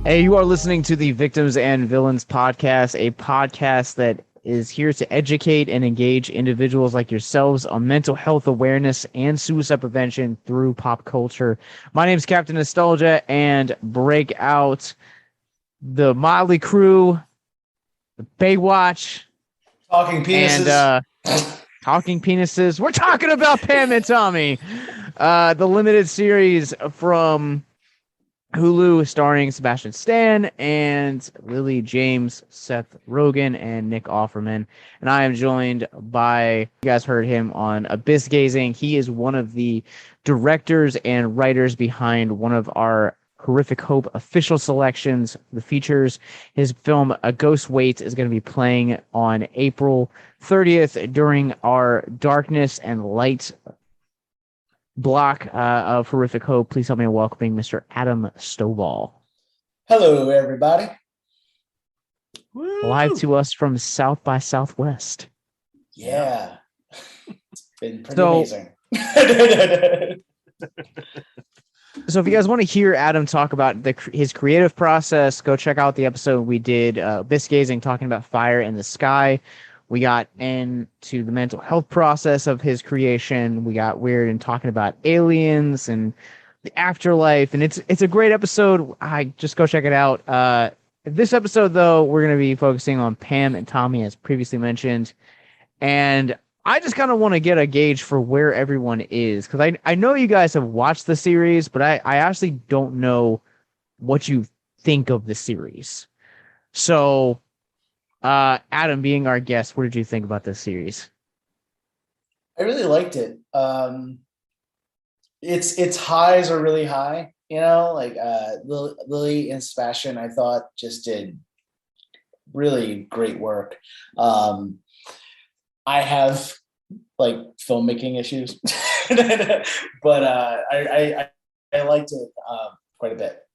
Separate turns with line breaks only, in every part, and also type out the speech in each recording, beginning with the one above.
Hey, you are listening to the Victims and Villains podcast, a podcast that is here to educate and engage individuals like yourselves on mental health awareness and suicide prevention through pop culture. My name is Captain Nostalgia, and break out the Motley Crue, the Baywatch,
Talking
and
penises.
Talking Penises. We're talking about Pam and Tommy, the limited series from Hulu, starring Sebastian Stan and Lily James, Seth-Rogen, and Nick Offerman. And I am joined by, you guys heard him on Abyss Gazing. He is one of the directors and writers behind one of our Horrific Hope official selections. The features his film A Ghost Waits is going to be playing on April 30th during our Darkness and Light block of Horrific Hope. Please help me in welcoming Mr. Adam Stovall.
Hello, everybody.
Live to us from South by Southwest.
Yeah. It's been pretty amazing.
So if you guys want to hear Adam talk about his creative process, go check out the episode we did, Abyss Gazing, talking about Fire in the Sky. We got into the mental health process of his creation. We got weird and talking about aliens and the afterlife, and it's a great episode. I just go check it out. This episode, though, we're going to be focusing on Pam and Tommy, as previously mentioned, and I just kind of want to get a gauge for where everyone is, because I know you guys have watched the series, but I actually don't know what you think of the series. So Adam, being our guest, what did you think about this series?
I really liked it. Its highs are really high, like Lily and Sebastian, I thought just did really great work. I have like filmmaking issues, but I liked it quite a bit.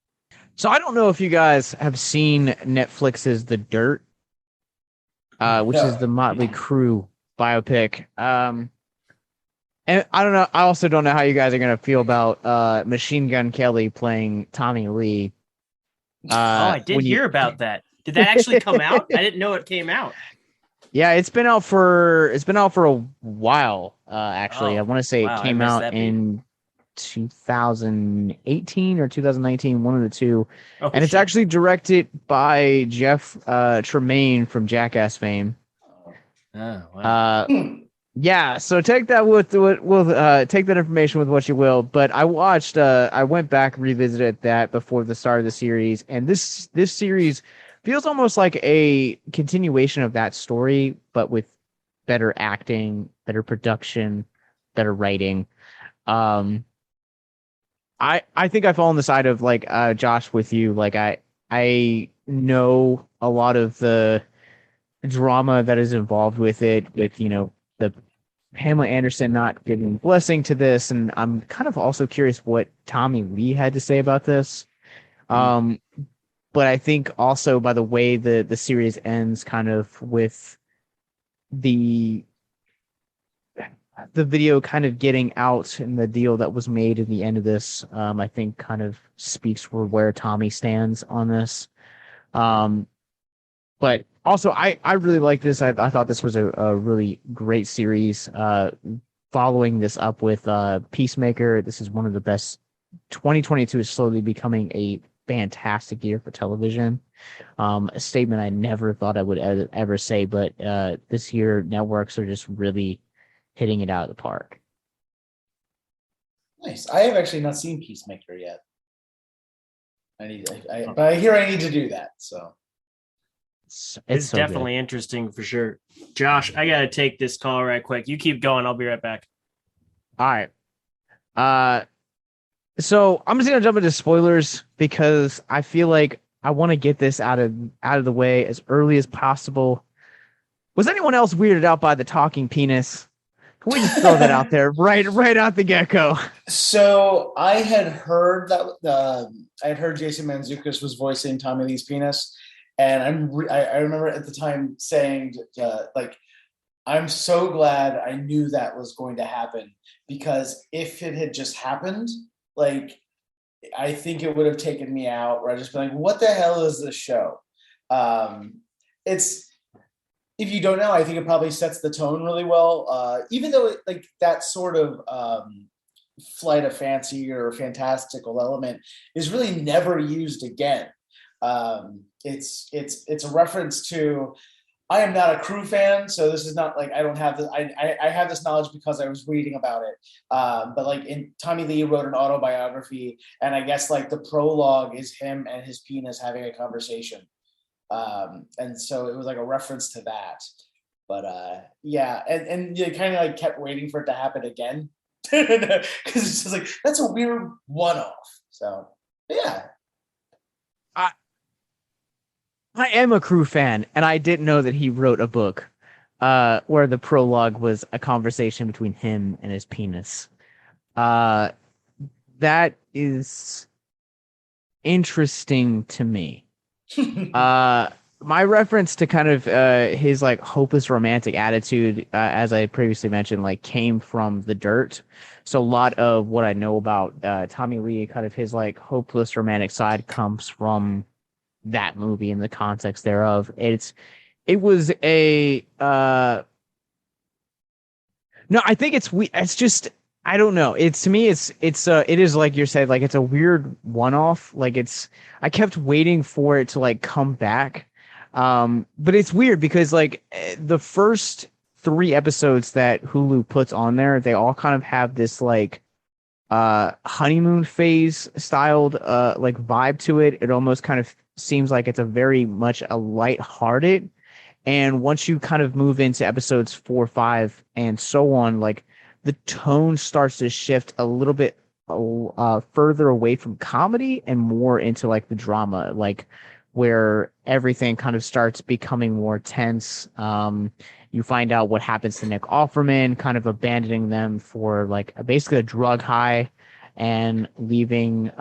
So I don't know if you guys have seen Netflix's The Dirt, which is the Motley Crue biopic. And I don't know. I also don't know how you guys are gonna feel about Machine Gun Kelly playing Tommy-Lee.
I did hear about that. Did that actually come out? I didn't know it came out.
Yeah, it's been out for a while. Actually, I want to say it came out in 2018 or 2019, one of the two. And it's actually directed by Jeff Tremaine from Jackass fame.
Oh, wow.
Yeah, so take that take that information with what you will. But I went back and revisited that before the start of the series, and this series feels almost like a continuation of that story, but with better acting, better production, better writing. I think I fall on the side of like Josh with you. Like I know a lot of the drama that is involved with it, with the Pamela-Anderson not giving blessing to this, and I'm kind of also curious what Tommy-Lee had to say about this. But I think also by the way the series ends, kind of with the video kind of getting out and the deal that was made in the end of this, I think kind of speaks for where Tommy stands on this. But also, I really like this. I thought this was a really great series. Following this up with Peacemaker, this is one of the best. 2022 is slowly becoming a fantastic year for television. A statement I never thought I would ever say, but this year networks are just really hitting it out of the park.
Nice. I have actually not seen Peacemaker yet. But I hear I need to do that. So.
It's
so
definitely
good.
Interesting for sure. Josh, I gotta take this call right quick. You keep going. I'll be right back.
All right. So I'm just gonna jump into spoilers because I feel like I want to get this out of the way as early as possible. Was anyone else weirded out by the talking penis? Can we just throw that out there right out the get-go?
So I had heard that Jason Mantzoukas was voicing Tommy-Lee's penis. And I remember at the time saying, like, I'm so glad I knew that was going to happen, because if it had just happened, like, I think it would have taken me out, where I just been like, what the hell is this show? It's, if you don't know, I think it probably sets the tone really well. Even though it, like that sort of flight of fancy or fantastical element is really never used again. It's a reference to, I am not a Crew fan, so this is not like, I don't have this. I have this knowledge because I was reading about it. But like Tommy Lee wrote an autobiography, and I guess like the prologue is him and his penis having a conversation. And so it was like a reference to that. But yeah, and you kind of like kept waiting for it to happen again, because it's just like, that's a weird one-off. So yeah.
I am a Crew fan, and I didn't know that he wrote a book where the prologue was a conversation between him and his penis. That is interesting to me. My reference to kind of his like hopeless romantic attitude, as I previously mentioned, like came from The Dirt. So a lot of what I know about Tommy Lee, kind of his like hopeless romantic side, comes from that movie in the context thereof. It was a no, I think it's just, I don't know. It's, to me, it is like you said, like it's a weird one-off. Like I kept waiting for it to like come back. But it's weird because like the first 3 episodes that Hulu puts on there, they all kind of have this like honeymoon phase styled like vibe to it. It almost kind of seems like it's a very much a light-hearted, and once you kind of move into episodes 4, 5, and so on, like the tone starts to shift a little bit further away from comedy and more into like the drama, like where everything kind of starts becoming more tense. You find out what happens to Nick Offerman, kind of abandoning them for like basically a drug high, and leaving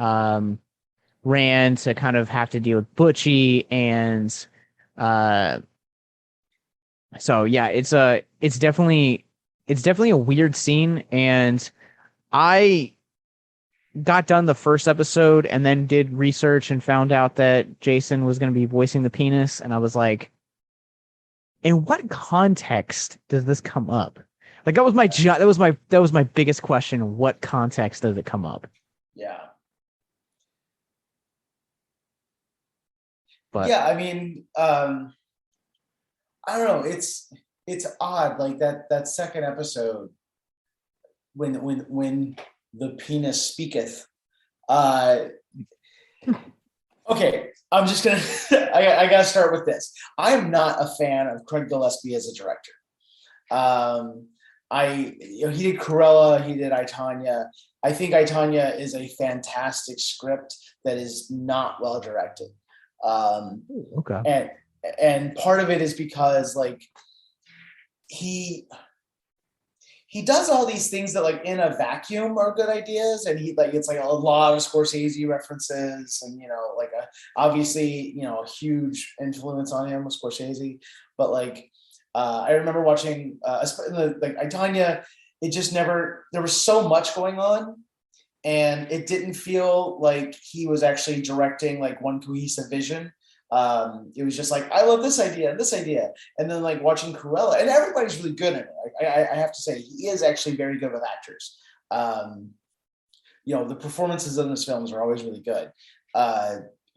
Rand to kind of have to deal with Butchie. And so yeah, it's definitely a weird scene. And I got done the first episode and then did research and found out that Jason was going to be voicing the penis, and I was like, in what context does this come up? Like that was my biggest question. What context does it come up?
Yeah.
But
yeah, I mean, I don't know. It's odd, like that second episode when the penis speaketh. Okay, I'm just gonna. I gotta start with this. I am not a fan of Craig Gillespie as a director. He did Cruella, he did I, Tonya. I think I, Tonya is a fantastic script that is not well directed.
Okay.
And part of it is because like he does all these things that like in a vacuum are good ideas, and he like, it's like a lot of Scorsese references, and like obviously a huge influence on him with Scorsese. But like I remember watching like I, Tonya, it just never, there was so much going on, and it didn't feel like he was actually directing like one cohesive vision. It was just like, I love this idea and this idea. And then like watching Cruella, and everybody's really good in it. I have to say, he is actually very good with actors. The performances in those films are always really good.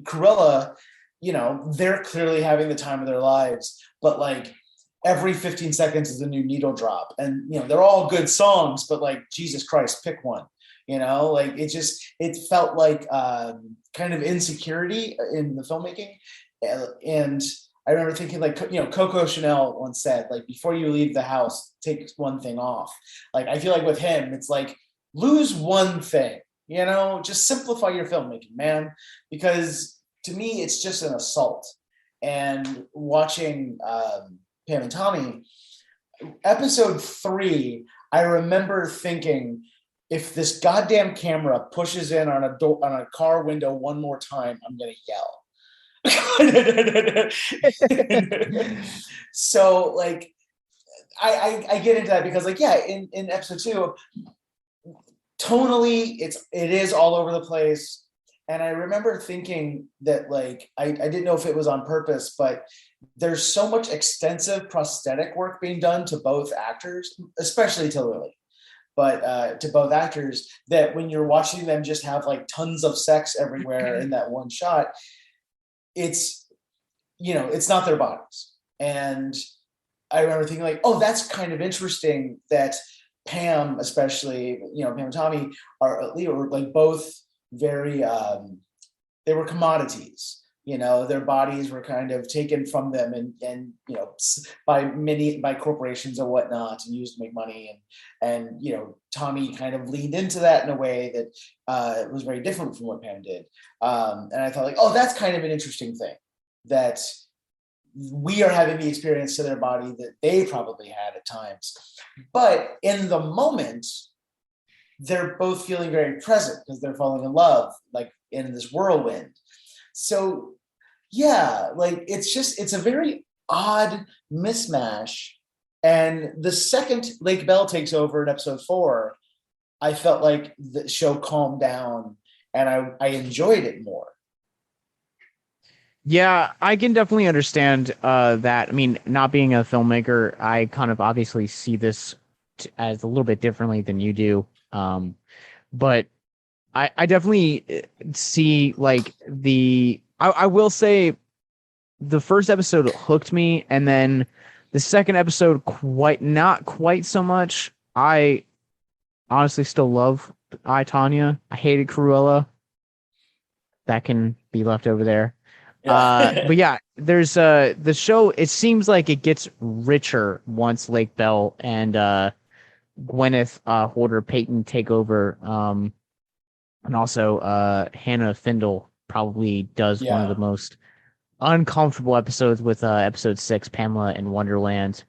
Cruella, they're clearly having the time of their lives, but like every 15 seconds is a new needle drop. And, they're all good songs, but like, Jesus Christ, pick one. Like it felt like kind of insecurity in the filmmaking. And I remember thinking like, Coco Chanel once said, like, before you leave the house, take one thing off. Like, I feel like with him, it's like, lose one thing, just simplify your filmmaking, man. Because to me, it's just an assault. And watching Pam and Tommy, episode 3, I remember thinking, if this goddamn camera pushes in on a car window one more time, I'm gonna yell. So like I get into that because like, yeah, in episode 2, tonally it is all over the place. And I remember thinking that, like, I didn't know if it was on purpose, but there's so much extensive prosthetic work being done to both actors, especially to Lily, but to both actors, that when you're watching them just have like tons of sex everywhere in that one shot, it's, it's not their bodies. And I remember thinking like, oh, that's kind of interesting that Pam, especially, Pam and Tommy are like both very, they were commodities. Their bodies were kind of taken from them and by corporations and whatnot, and used to make money. And Tommy kind of leaned into that in a way that was very different from what Pam did. And I thought like, oh, that's kind of an interesting thing, that we are having the experience to their body that they probably had at times. But in the moment, they're both feeling very present because they're falling in love, like in this whirlwind. So yeah, like it's a very odd mismatch. And the second Lake Bell takes over in episode 4, I felt like the show calmed down and I enjoyed it more.
Yeah, I can definitely understand that. I mean, not being a filmmaker, I kind of obviously see this as a little bit differently than you do. But I definitely see like I will say the first episode hooked me, and then the second episode not quite so much. I honestly still love I, Tanya. I hated Cruella. That can be left over there. But yeah, there's the show, it seems like it gets richer once Lake Bell and Gwyneth Holder Payton take over. And also Hannah Findle probably does one of the most uncomfortable episodes with episode 6, Pamela in Wonderland.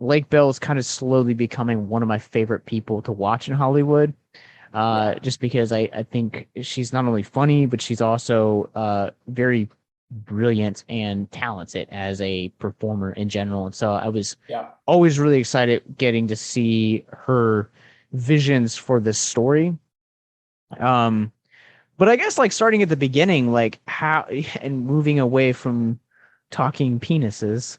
Lake Bell is kind of slowly becoming one of my favorite people to watch in Hollywood. Just because I think she's not only funny, but she's also very brilliant and talented as a performer in general. And so I was always really excited getting to see her visions for this story. But I guess like starting at the beginning, like how and moving away from talking penises,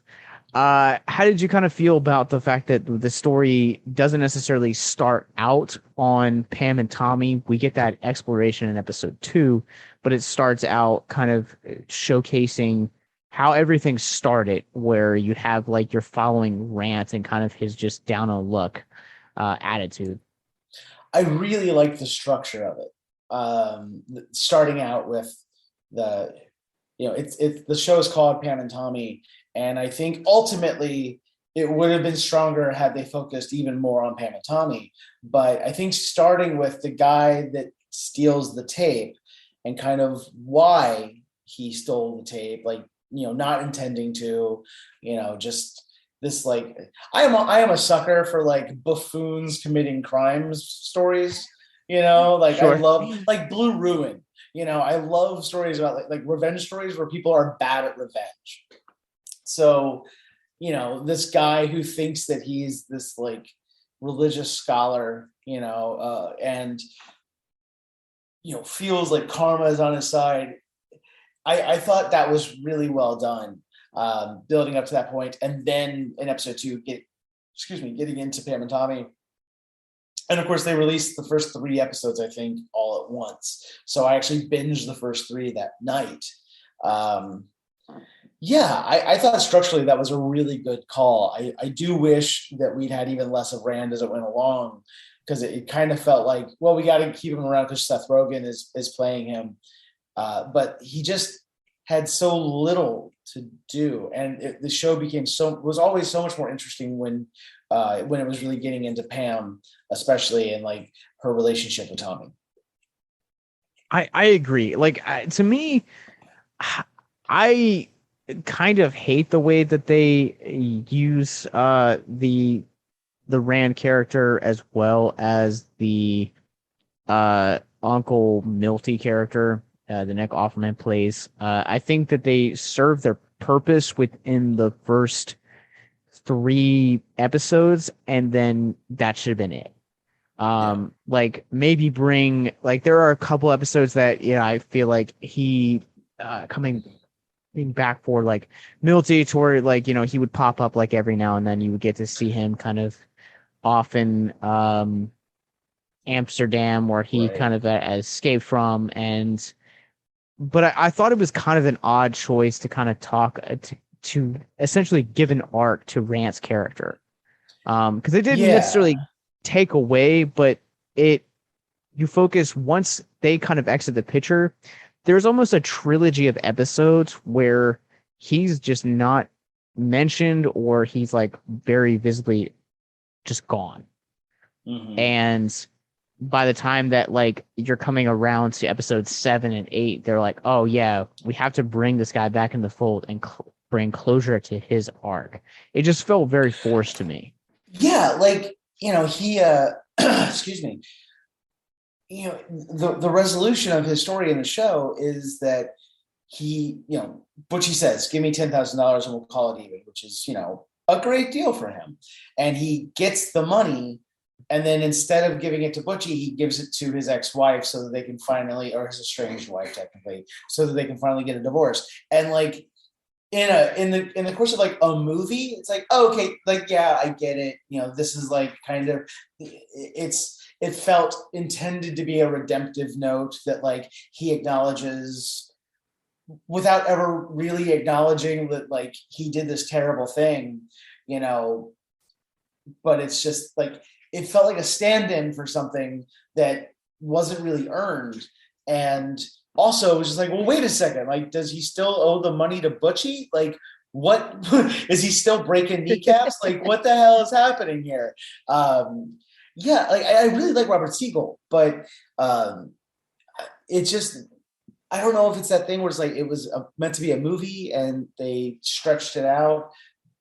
how did you kind of feel about the fact that the story doesn't necessarily start out on Pam and Tommy? We get that exploration in episode 2, but it starts out kind of showcasing how everything started, where you have like your following rant and kind of his just down on luck attitude.
I really like the structure of it. Starting out with the the show is called Pam and Tommy, and I think ultimately it would have been stronger had they focused even more on Pam and Tommy. But I think starting with the guy that steals the tape and kind of why he stole the tape, like, not intending to, just this, like, I am a sucker for like buffoons committing crimes stories. Like sure. I love like Blue Ruin. I love stories about like revenge stories where people are bad at revenge. So, this guy who thinks that he's this like religious scholar, and feels like karma is on his side. I thought that was really well done, building up to that point, and then in episode 2, getting into Pam and Tommy. And of course, they released the first 3 episodes, I think, all at once. So I actually binged the first 3 that night. I thought structurally that was a really good call. I do wish that we'd had even less of Rand as it went along, because it kind of felt like, well, we got to keep him around because Seth-Rogen is playing him. But he just had so little to do. And the show was always so much more interesting when it was really getting into Pam, especially in like her relationship with Tommy.
I agree. Like to me, I kind of hate the way that they use the Rand character as well as the Uncle Milty character, the Nick Offerman plays. I think that they serve their purpose within the first 3 episodes, and then that should have been it. Like maybe bring like there are a couple episodes that I feel like he coming back for like Milty to where like he would pop up like every now and then you would get to see him kind of off in Amsterdam where he kind of escaped from but I thought it was kind of an odd choice to kind of talk to essentially give an arc to Rant's character because it didn't necessarily take away, but you focus once they kind of exit the picture. There's almost a trilogy of episodes where he's just not mentioned or he's like very visibly just gone.
Mm-hmm.
And by the time that like you're coming around to episodes 7 and 8, they're like, oh yeah, we have to bring this guy back in the fold and bring closure to his arc. It just felt very forced to me.
Yeah, like he excuse me. The resolution of his story in the show is that he, Butchie says, give me $10,000 and we'll call it even, which is, a great deal for him. And he gets the money. And then instead of giving it to Butchie, he gives it to his ex-wife so that they can finally, or his estranged wife technically, so that they can finally get a divorce. And like in the course of like a movie, it's like, oh, okay, like, yeah, I get it. This is like kind of, it felt intended to be a redemptive note that like he acknowledges without ever really acknowledging that like he did this terrible thing, but it's just like, it felt like a stand-in for something that wasn't really earned. And also it was just like, well, wait a second, like, does he still owe the money to Butchie? Like, what is he still breaking kneecaps? Like, what the hell is happening here? Yeah, like I really like Robert Siegel, but it's just, I don't know if it's that thing where it's like it was meant to be a movie and they stretched it out,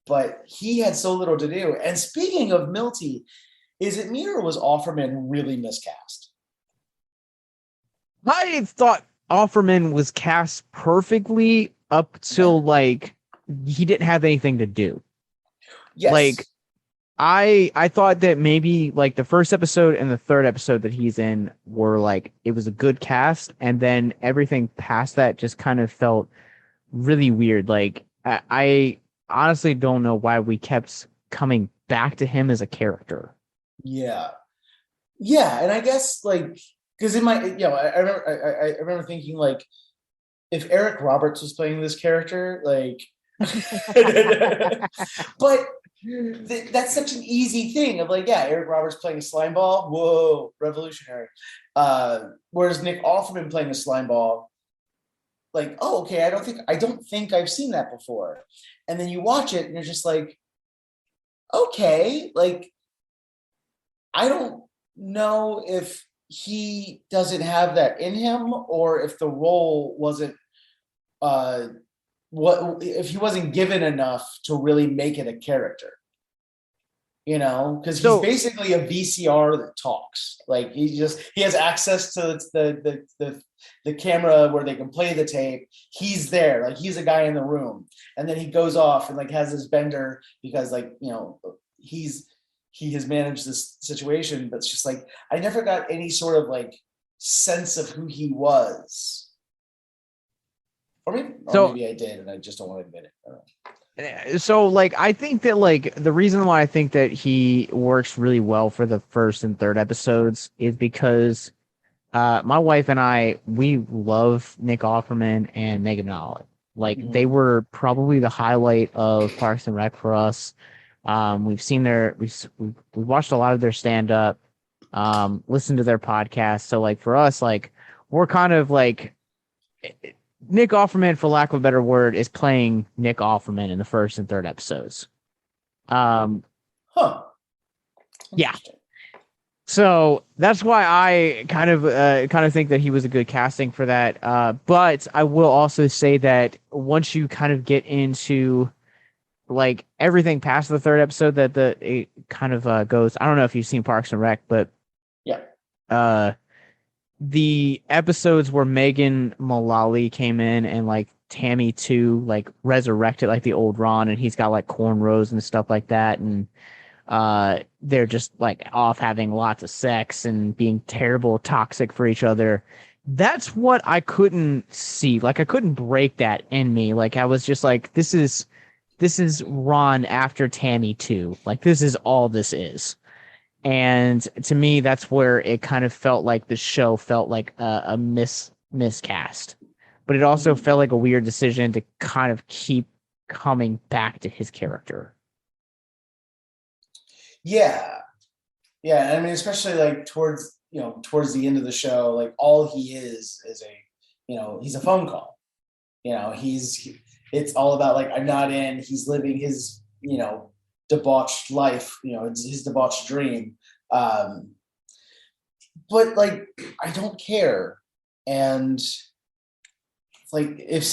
but he had so little to do. And speaking of Milty, is it me or was Offerman really miscast?
I thought Offerman was cast perfectly up till like he didn't have anything to do.
Yes.
Like I thought that maybe like the first episode and the third episode that he's in were like it was a good cast, and then everything past that just kind of felt really weird. Like I honestly don't know why we kept coming back to him as a character.
Yeah, and I guess like because in my I remember thinking like if Eric Roberts was playing this character, like, but that's such an easy thing of like, yeah, Eric Roberts playing a slime ball, whoa, revolutionary. Whereas Nick Offerman playing a slime ball, like, oh, okay, I don't think I've seen that before. And then you watch it and you're just like, okay, like, I don't know if he doesn't have that in him or if the role wasn't if he wasn't given enough to really make it a character, because he's basically a VCR that talks. Like he has access to the camera where they can play the tape. He's there, like he's a guy in the room, and then he goes off and like has his bender because like he has managed this situation, but it's just like I never got any sort of like sense of who he was. Or maybe I did, and I just don't want to admit it.
So, like, I think that, like, the reason why I think that he works really well for the first and third episodes is because my wife and I, we love Nick Offerman and Megan Nolan. Like, they were probably the highlight of Parks and Rec for us. We've seen we watched a lot of their stand-up, listened to their podcast. So, like, for us, like, we're kind of, like... Nick Offerman, for lack of a better word, is playing Nick Offerman in the first and third episodes. Yeah. So that's why I kind of think that he was a good casting for that. But I will also say that once you kind of get into like everything past the third episode, that it kind of goes. I don't know if you've seen Parks and Rec, but
yeah.
The episodes where Megan Mullally came in and like Tammy 2 like resurrected like the old Ron, and he's got like cornrows and stuff like that, and they're just like off having lots of sex and being terrible, toxic for each other. That's what I couldn't see. Like I couldn't break that in me. Like I was just like, this is Ron after Tammy 2. Like this is all this is. And to me, that's where it kind of felt like the show felt like a miscast. But it also felt like a weird decision to kind of keep coming back to his character.
Yeah. I mean, especially like towards the end of the show, like all he is he's a phone call. It's all about like, I'm not in. He's living his debauched life. It's his debauched dream. But like, I don't care. And like, if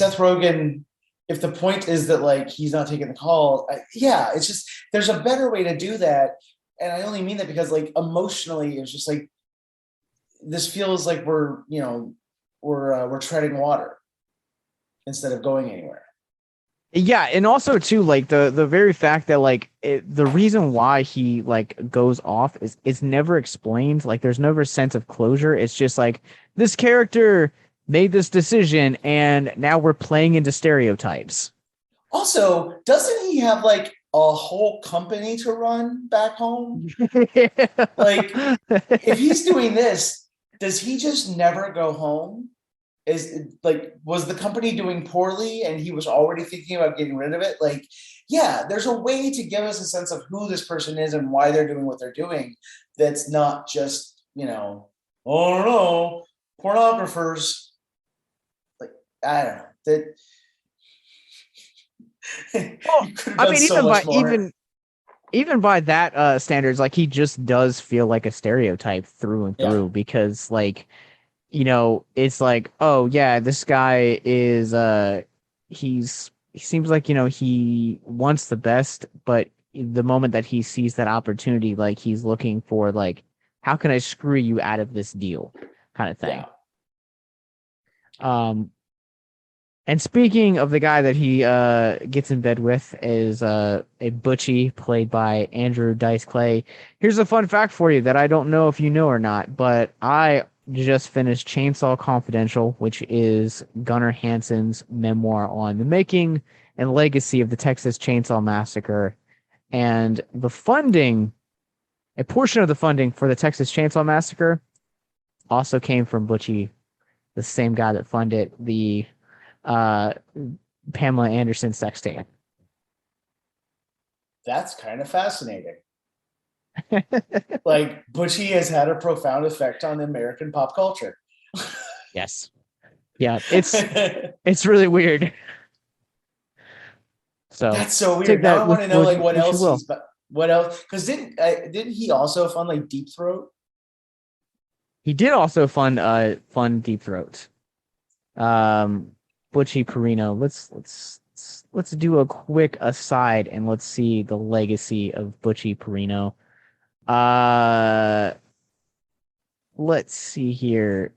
the point is that like he's not taking the call, it's just there's a better way to do that. And I only mean that because like emotionally, it's just like this feels like we're treading water instead of going anywhere.
Yeah, and also too, like the very fact that like the reason why he like goes off is never explained. Like there's never a sense of closure. It's just like this character made this decision, and now we're playing into stereotypes.
Also, doesn't he have like a whole company to run back home? Like, if he's doing this, does he just never go home? Was the company doing poorly and he was already thinking about getting rid of it? Like, yeah, there's a way to give us a sense of who this person is and why they're doing what they're doing. That's not just, oh no, pornographers. Like, I don't know. That
well, I mean, even by that standards, like he just does feel like a stereotype through and through because like it's like, oh yeah, this guy is he seems like he wants the best, but the moment that he sees that opportunity, like he's looking for like, how can I screw you out of this deal kind of thing. And speaking of the guy that he gets in bed with is a Butchie played by Andrew Dice Clay. Here's a fun fact for you that I don't know if you know or not, but I just finished Chainsaw Confidential, which is Gunnar Hansen's memoir on the making and legacy of the Texas Chainsaw Massacre. And a portion of the funding for the Texas Chainsaw Massacre also came from Butchie, the same guy that funded the Pamela-Anderson sex-tape.
That's kind of fascinating. Like, Butchie has had a profound effect on American pop culture.
Yes. Yeah, it's really weird. So
that's so weird. Now I want to know like what else because didn't he also fund like Deep Throat?
He did also fund Deep Throat. Butchie Perino. Let's do a quick aside and let's see the legacy of Butchie Perino. Let's see here.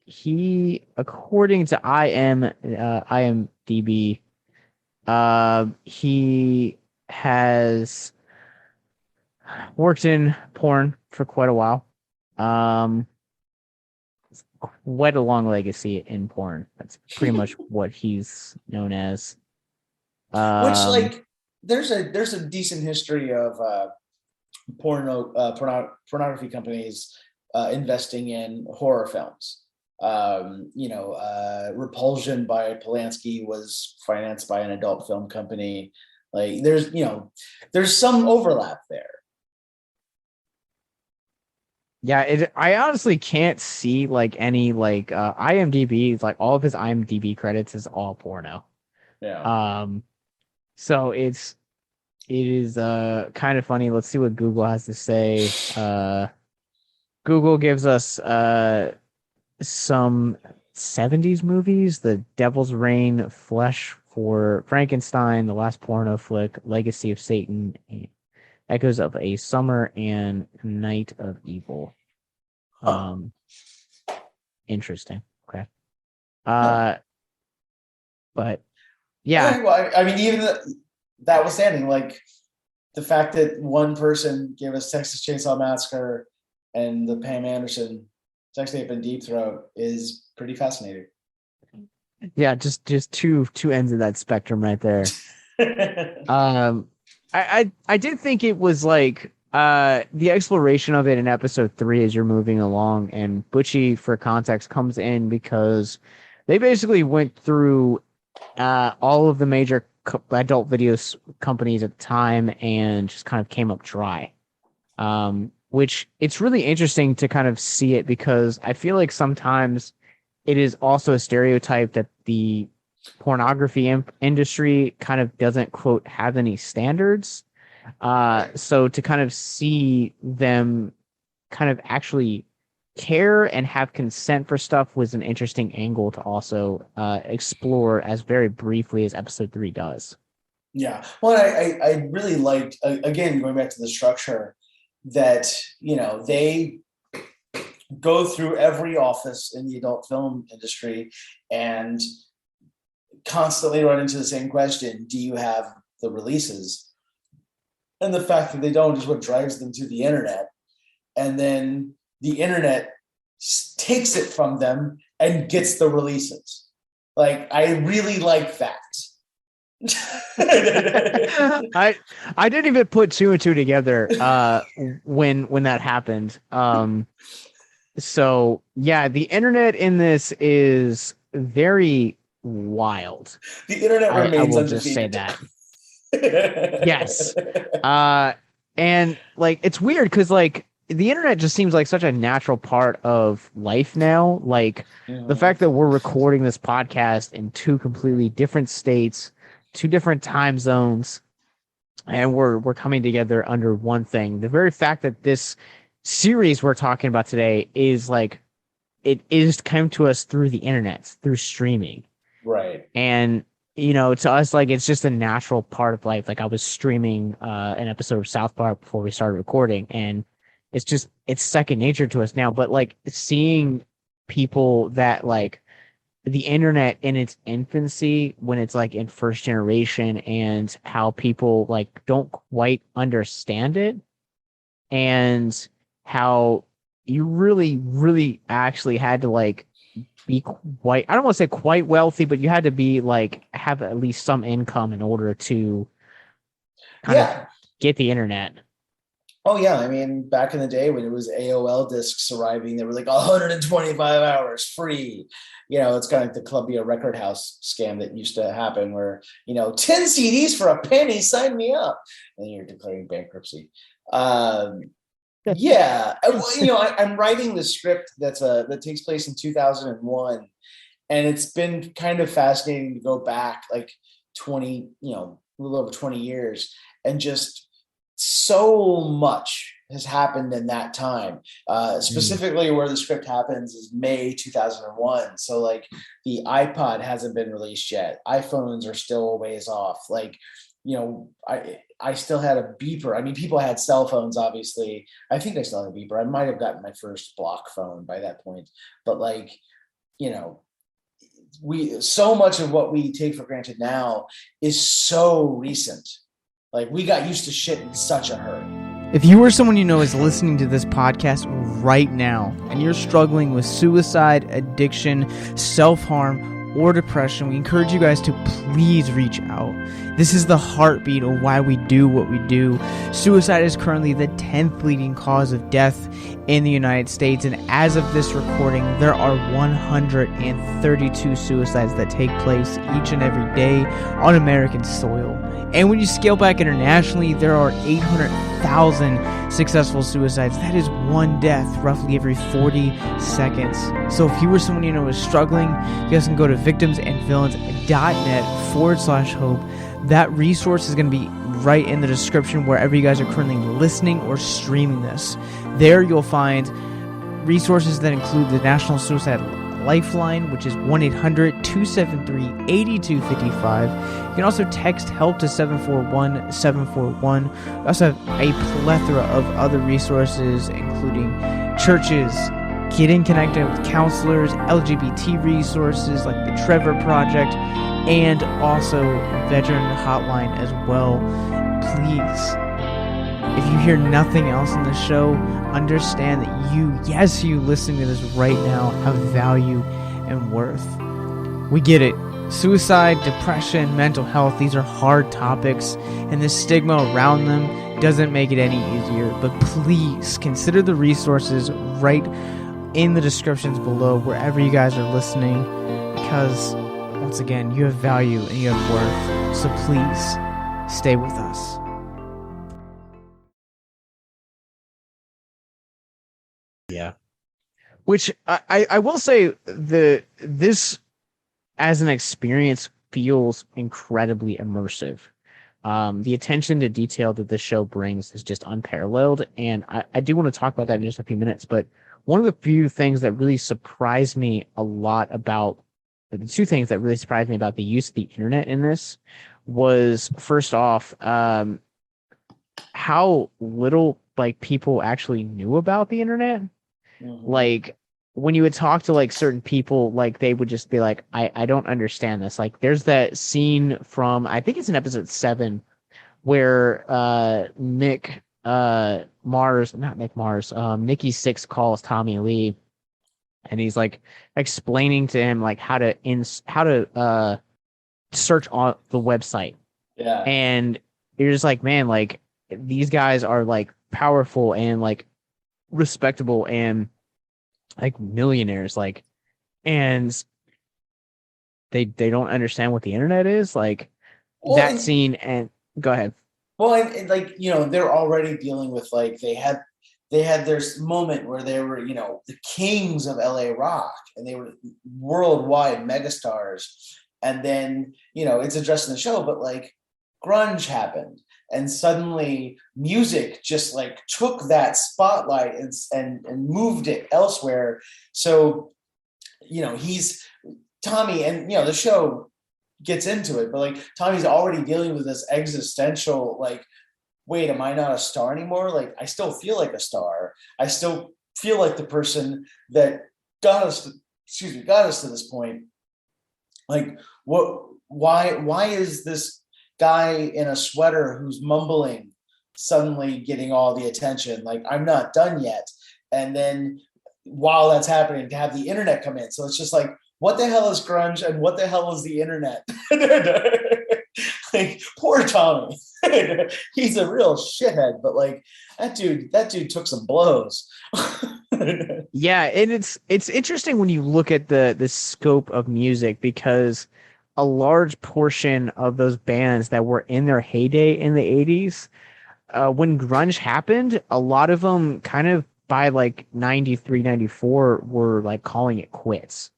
He, according to IMDb, he has worked in porn for quite a while. Quite a long legacy in porn. That's pretty much what he's known as.
Which, like, there's a decent history of pornography companies investing in horror films. Repulsion by Polanski was financed by an adult film company. Like, there's some overlap there.
Yeah, I honestly can't see like any like IMDb, like all of his IMDb credits is all porno.
Yeah.
So it is kind of funny. Let's see what Google has to say. Google gives us some 70s movies: The Devil's Reign, Flesh for Frankenstein, The Last Porno Flick, Legacy of Satan, Echoes of a Summer, and Night of Evil. Interesting. Okay. But yeah.
Well, I mean, even that was standing, like, the fact that one person gave us Texas Chainsaw Massacre and the Pam Anderson sex tape and Deep Throat is pretty fascinating.
Yeah, just two ends of that spectrum right there. I did think it was like the exploration of it in episode 3 as you're moving along, and Butchie, for context, comes in because they basically went through all of the major adult video companies at the time and just kind of came up dry. Which it's really interesting to kind of see it, because I feel like sometimes it is also a stereotype that the pornography industry kind of doesn't, quote, have any standards. So to kind of see them kind of actually care and have consent for stuff was an interesting angle to also explore as very briefly as episode 3 does.
Yeah. Well, I really liked, again, going back to the structure, that, you know, they go through every office in the adult film industry and constantly run into the same question: do you have the releases? And the fact that they don't is what drives them to the internet. And then the internet takes it from them and gets the releases. Like, I really like that.
I didn't even put 2 and 2 together when that happened. So yeah, the internet in this is very wild.
The internet remains
I will
undefeated.
Just say that. Yes. And like, it's weird because like the internet just seems like such a natural part of life now. Like the fact that we're recording this podcast in 2 completely different states, 2 different time zones, and we're coming together under one thing. The very fact that this series we're talking about today is like, it is come to us through the internet, through streaming.
Right.
And, you know, to us, like, it's just a natural part of life. Like, I was streaming an episode of South Park before we started recording, and it's second nature to us now. But like, seeing people that like the internet in its infancy, when it's like in first generation, and how people like don't quite understand it, and how you really actually had to like be quite, I don't want to say quite wealthy, but you had to be like have at least some income in order to kind of get the internet.
Oh yeah, I mean, back in the day when it was AOL discs arriving, they were like 125 hours free. You know, it's kind of like the Columbia Record House scam that used to happen, where, you know, 10 CDs for a penny, sign me up, and you're declaring bankruptcy. Yeah, you know, I'm writing the script that takes place in 2001, and it's been kind of fascinating to go back like 20, you know, a little over 20 years, and just so much has happened in that time. Specifically where the script happens is May 2001. So like the iPod hasn't been released yet. iPhones are still a ways off. Like, you know, I still had a beeper. I mean, people had cell phones, obviously. I think I still have a beeper. I might have gotten my first block phone by that point. But like, you know, so much of what we take for granted now is so recent. Like, we got used to shit in such a hurry.
If you or someone you know is listening to this podcast right now and you're struggling with suicide, addiction, self-harm, or depression, we encourage you guys to please reach out. This is the heartbeat of why we do what we do. Suicide is currently the 10th leading cause of death in the United States, and as of this recording, there are 132 suicides that take place each and every day on American soil. And when you scale back internationally, there are 800,000 successful suicides. That is one death roughly every 40 seconds. So if you or someone you know is struggling, you guys can go to victimsandvillains.net/hope. That resource is going to be right in the description wherever you guys are currently listening or streaming this. There you'll find resources that include the National Suicide Lifeline, which is 1-800-273-8255. You can also text HELP to 741-741. We also have a plethora of other resources, including churches, getting connected with counselors, LGBT resources like the Trevor Project, and also veteran hotline as well. Please If you hear nothing else in the show, understand that you listening to this right now, have value and worth. We get it. Suicide, depression, mental health, these are hard topics, and the stigma around them doesn't make it any easier. But please consider the resources right in the descriptions below, wherever you guys are listening, because once again, you have value and you have worth. So please stay with us.
Yeah. Which I will say this as an experience feels incredibly immersive. The attention to detail that this show brings is just unparalleled. And I do want to talk about that in just a few minutes. But one of the few things that really surprised me a lot about the two things that really surprised me about the use of the internet in this was, first off, how little like people actually knew about the internet. Like when you would talk to like certain people, like they would just be like, I don't understand this. Like there's that scene from, I think it's in episode 7 where Nikki Six calls Tommy Lee, and he's like explaining to him like how to search on the website.
Yeah.
And you're just like, man, like these guys are like powerful and like respectable and like millionaires, like, and they don't understand what the internet is. Like that scene. And go ahead.
Well, and like, you know, they're already dealing with like they had their moment where they were, you know, the kings of LA rock, and they were worldwide megastars. And then, you know, it's addressed in the show, but like grunge happened, and suddenly music just like took that spotlight and moved it elsewhere. So, you know, he's Tommy, and you know, the show gets into it, but like Tommy's already dealing with this existential, like, wait, am I not a star anymore? Like, I still feel like a star. I still feel like the person that got us to this point. Like, why is this guy in a sweater who's mumbling suddenly getting all the attention? Like, I'm not done yet. And then while that's happening, to have the internet come in. So it's just like, what the hell is grunge and what the hell is the internet? Like, poor Tommy. He's a real shithead, but like that dude took some blows.
Yeah, and it's interesting when you look at the scope of music, because a large portion of those bands that were in their heyday in the 80s, when grunge happened, a lot of them kind of by like 93, 94 were like calling it quits.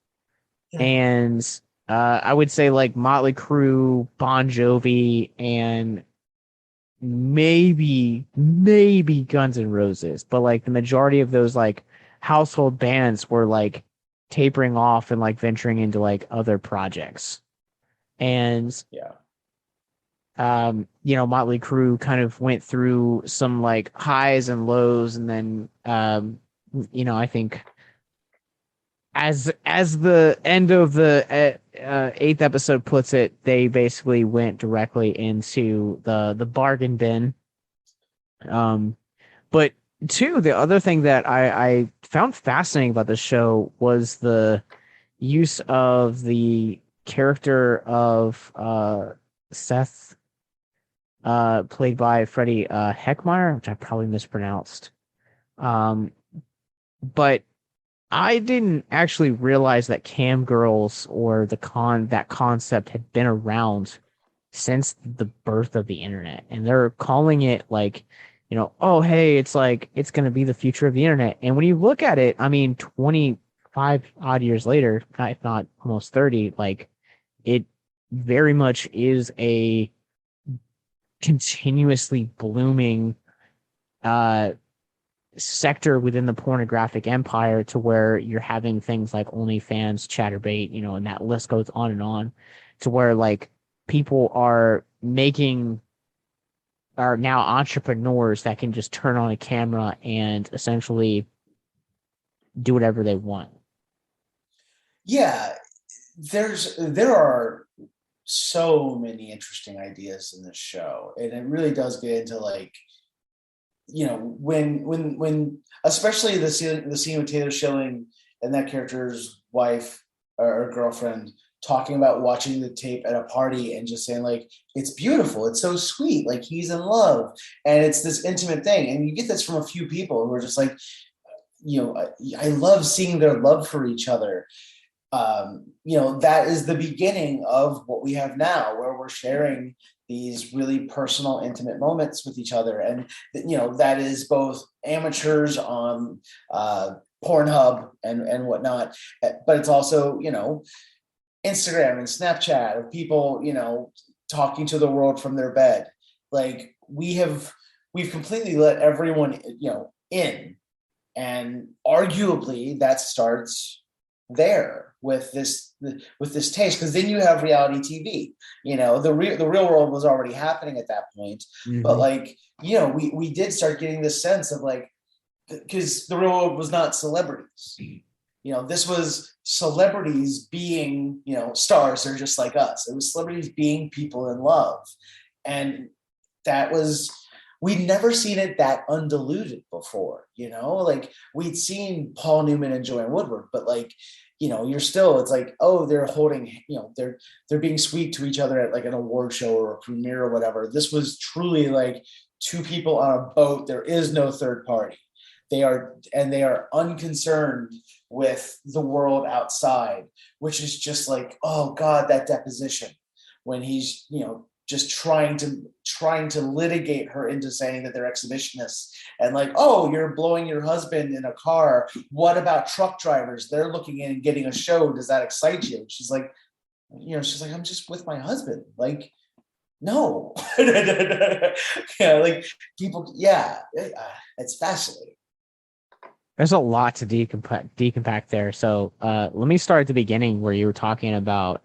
And I would say like Motley-Crue, Bon Jovi, and maybe Guns N' Roses, but like the majority of those like household bands were like tapering off and like venturing into like other projects. And you know, Motley-Crue kind of went through some like highs and lows, and then you know, I think as the end of the 8th episode puts it, they basically went directly into the bargain bin. But two, the other thing that I found fascinating about the show was the use of the character of Seth, played by Freddie Heckmeyer, which I probably mispronounced. But I didn't actually realize that cam girls or that concept had been around since the birth of the internet, and they're calling it like, you know, oh hey, it's like it's going to be the future of the internet. And when you look at it, I mean, 25 odd years later, if not almost 30, like it very much is a continuously blooming sector within the pornographic empire, to where you're having things like OnlyFans, Chatterbait, you know, and that list goes on, to where like people are now entrepreneurs that can just turn on a camera and essentially do whatever they want.
Yeah, there are so many interesting ideas in this show, and it really does get into like when especially the scene with Taylor Schilling and that character's wife or girlfriend talking about watching the tape at a party and just saying like, it's beautiful, it's so sweet, like he's in love, and it's this intimate thing, and you get this from a few people who are just like, I love seeing their love for each other. That is the beginning of what we have now, where we're sharing these really personal, intimate moments with each other. And, that is both amateurs on Pornhub and whatnot, but it's also, Instagram and Snapchat of people, talking to the world from their bed. Like we've completely let everyone, in, and arguably that starts there with this taste, because then you have reality TV. The real world was already happening at that point, but like, we did start getting this sense of like, because the real world was not celebrities. This was celebrities being, stars. They're just like us. It was celebrities being people in love, and we'd never seen it that undiluted before. Like we'd seen Paul Newman and Joanne Woodward, but like, it's like, oh, they're holding, they're being sweet to each other at like an award show or a premiere or whatever. This was truly like two people on a boat. There is no third party. They are unconcerned with the world outside, which is just like, oh God, that deposition when he's, just trying to litigate her into saying that they're exhibitionists, and like, oh, you're blowing your husband in a car. What about truck drivers? They're looking in and getting a show. Does that excite you? She's like, I'm just with my husband. Like, no. Like people, it's fascinating.
There's a lot to decompact there. So let me start at the beginning where you were talking about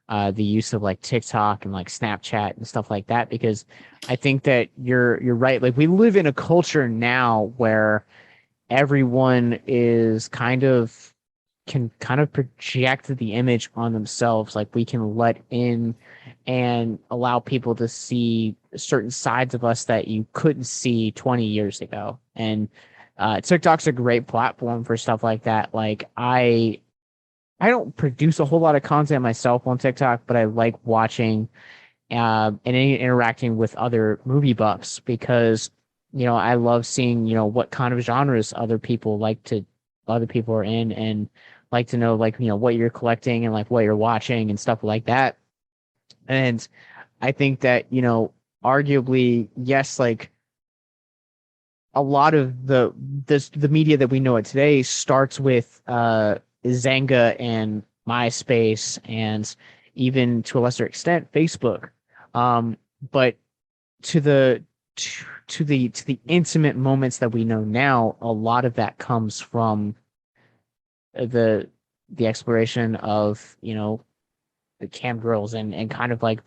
the use of like TikTok and like Snapchat and stuff like that, because I think that you're right. Like we live in a culture now where everyone is can project the image on themselves. Like we can let in and allow people to see certain sides of us that you couldn't see 20 years ago. And TikTok's a great platform for stuff like that. Like I don't produce a whole lot of content myself on TikTok, but I like watching and interacting with other movie buffs, because I love seeing what kind of genres other people are in, and like to know like what you're collecting and like what you're watching and stuff like that. And I think that arguably, yes, like a lot of the media that we know it today starts with Zanga and MySpace, and even to a lesser extent Facebook, but to the intimate moments that we know now, a lot of that comes from the exploration of the cam girls and kind of like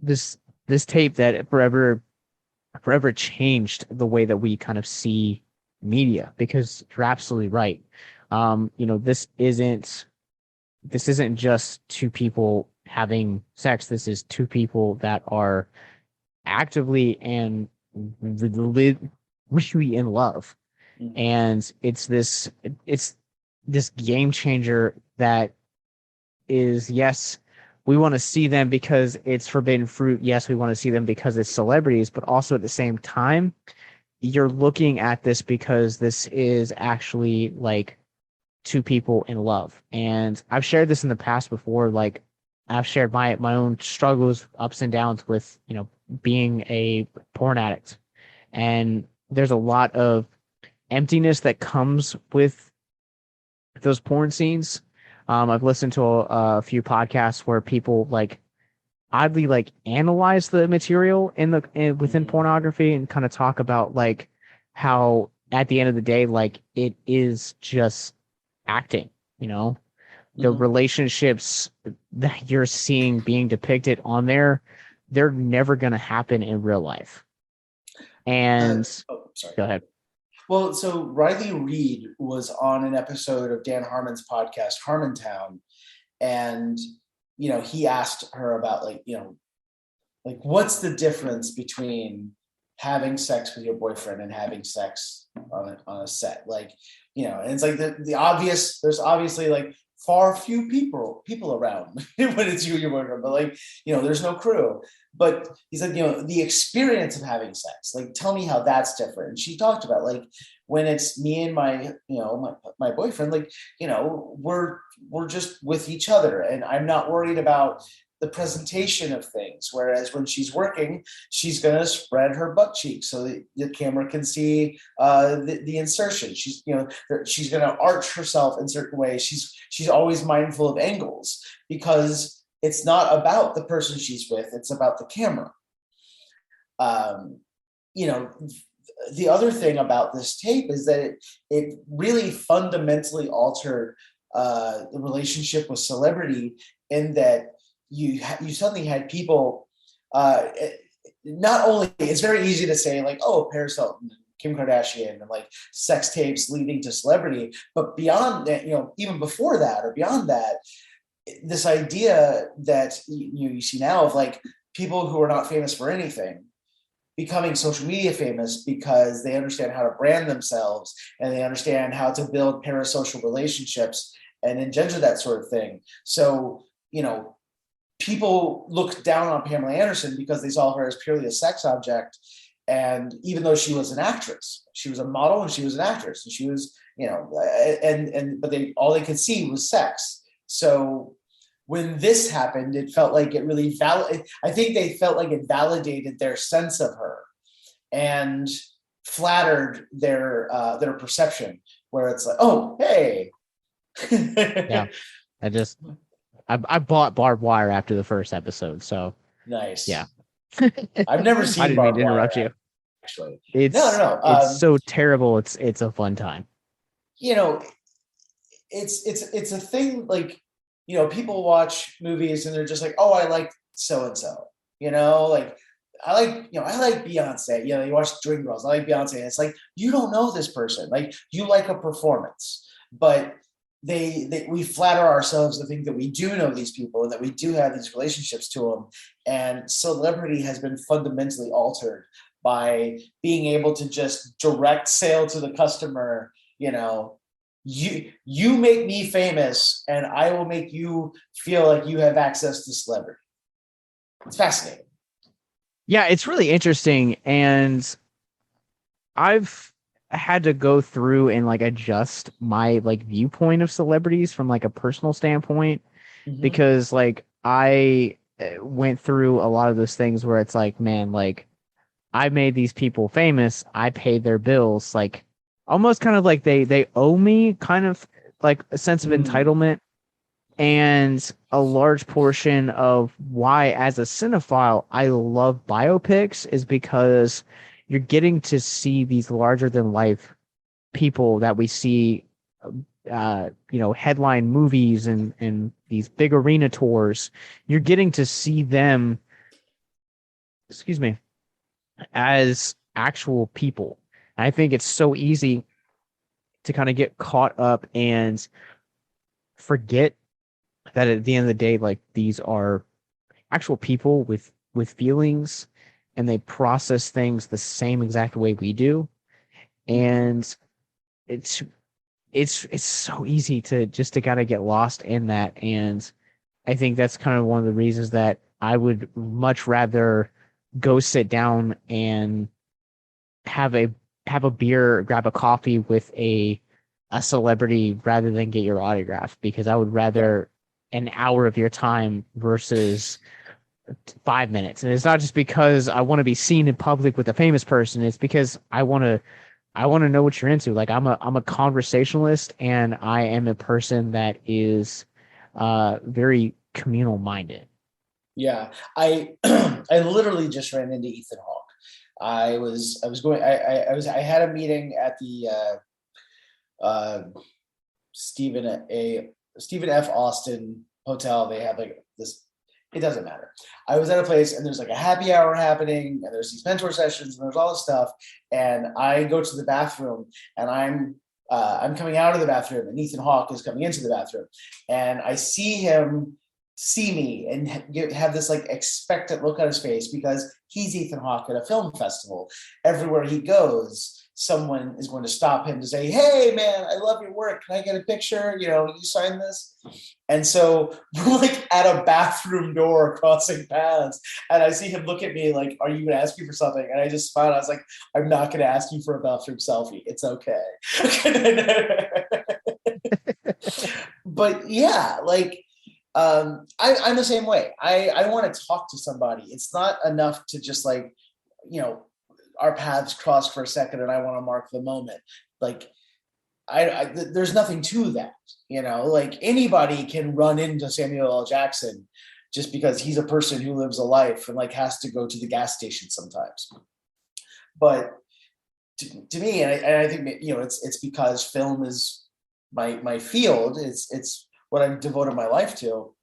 this tape that forever changed the way that we kind of see media, because you're absolutely right. This isn't just two people having sex. This is two people that are actively and really in love. And it's this game changer that is, yes, we want to see them because it's forbidden fruit. Yes, we want to see them because it's celebrities, but also at the same time, you're looking at this because this is actually like two people in love. And I've shared this in the past before. Like I've shared my own struggles, ups and downs with, being a porn addict. And there's a lot of emptiness that comes with those porn scenes. I've listened to a few podcasts where people like oddly like analyze the material within pornography and kind of talk about like how at the end of the day, like it is just acting, the relationships that you're seeing being depicted on there, they're never going to happen in real life. And go ahead.
Well, so Riley Reid was on an episode of Dan Harmon's podcast, Harmontown, and he asked her about like what's the difference between having sex with your boyfriend and having sex on a set, like, and it's like the obvious. There's obviously like far few people around when it's you and your boyfriend, but like, there's no crew. But he's like, the experience of having sex, like, tell me how that's different. And she talked about like when it's me and my my boyfriend, like, we're just with each other, and I'm not worried about the presentation of things. Whereas when she's working, she's going to spread her butt cheeks so that the camera can see the insertion. She's going to arch herself in certain ways. She's always mindful of angles, because it's not about the person she's with, it's about the camera. The other thing about this tape is that it really fundamentally altered the relationship with celebrity, in that you suddenly had people, not only, it's very easy to say like, oh, Paris Hilton, Kim Kardashian, and like sex tapes leading to celebrity, but beyond that, even before that or beyond that, this idea that you see now of like people who are not famous for anything becoming social media famous because they understand how to brand themselves, and they understand how to build parasocial relationships and engender that sort of thing. So, people looked down on Pamela Anderson because they saw her as purely a sex object. And even though she was an actress, she was a model and she was an actress, and she was, but all they could see was sex. So when this happened, it felt like it really I think they felt like it validated their sense of her and flattered their perception, where it's like, oh, hey.
Yeah. I bought Barbed Wire after the first episode, so
nice.
Yeah.
I've never seen.
I didn't mean to interrupt you.
Actually,
no. It's so terrible. It's a fun time.
It's a thing. Like, people watch movies and they're just like, oh, I like so and so. Like, I like Beyonce. You watch Dreamgirls. I like Beyonce. And it's like, you don't know this person. Like, you like a performance, but we flatter ourselves to think that we do know these people and that we do have these relationships to them. And celebrity has been fundamentally altered by being able to just direct sale to the customer. You make me famous and I will make you feel like you have access to celebrity. It's fascinating.
Yeah, it's really interesting. And I've had to go through and like adjust my like viewpoint of celebrities from like a personal standpoint, because like I went through a lot of those things where it's like, man, like I made these people famous, I paid their bills, like almost kind of like they owe me, kind of like a sense of entitlement. And a large portion of why, as a cinephile, I love biopics is because you're getting to see these larger than life people that we see, headline movies and these big arena tours. You're getting to see them, as actual people. I think it's so easy to kind of get caught up and forget that at the end of the day, like, these are actual people with feelings, and they process things the same exact way we do. And it's so easy to kind of get lost in that. And I think that's kind of one of the reasons that I would much rather go sit down and have a beer, grab a coffee with a celebrity rather than get your autograph, because I would rather an hour of your time versus 5 minutes. And it's not just because I want to be seen in public with a famous person. It's because I want to know what you're into. Like, I'm a conversationalist, and I am a person that is very communal minded.
Yeah. I literally just ran into Ethan Hawke. I had a meeting at the Stephen F. Austin Hotel. They have like this, it doesn't matter. I was at a place and there's like a happy hour happening, and there's these mentor sessions and there's all this stuff. And I go to the bathroom, and I'm coming out of the bathroom, and Ethan Hawke is coming into the bathroom, and I see him see me and have this like expectant look on his face because he's Ethan Hawke at a film festival. Everywhere he goes, someone is going to stop him to say, "Hey man, I love your work. Can I get a picture? You know, you sign this?" And so we're like at a bathroom door crossing paths. And I see him look at me like, "Are you going to ask me for something?" And I just smiled. I was like, "I'm not going to ask you for a bathroom selfie. It's okay." But yeah, like, I'm the same way. I want to talk to somebody. It's not enough to just like, you know, our paths cross for a second and I want to mark the moment. Like, there's nothing to that, you know, like anybody can run into Samuel L. Jackson just because he's a person who lives a life and like has to go to the gas station sometimes. But to me, and I think, you know, it's because film is my field. It's what I've devoted my life to,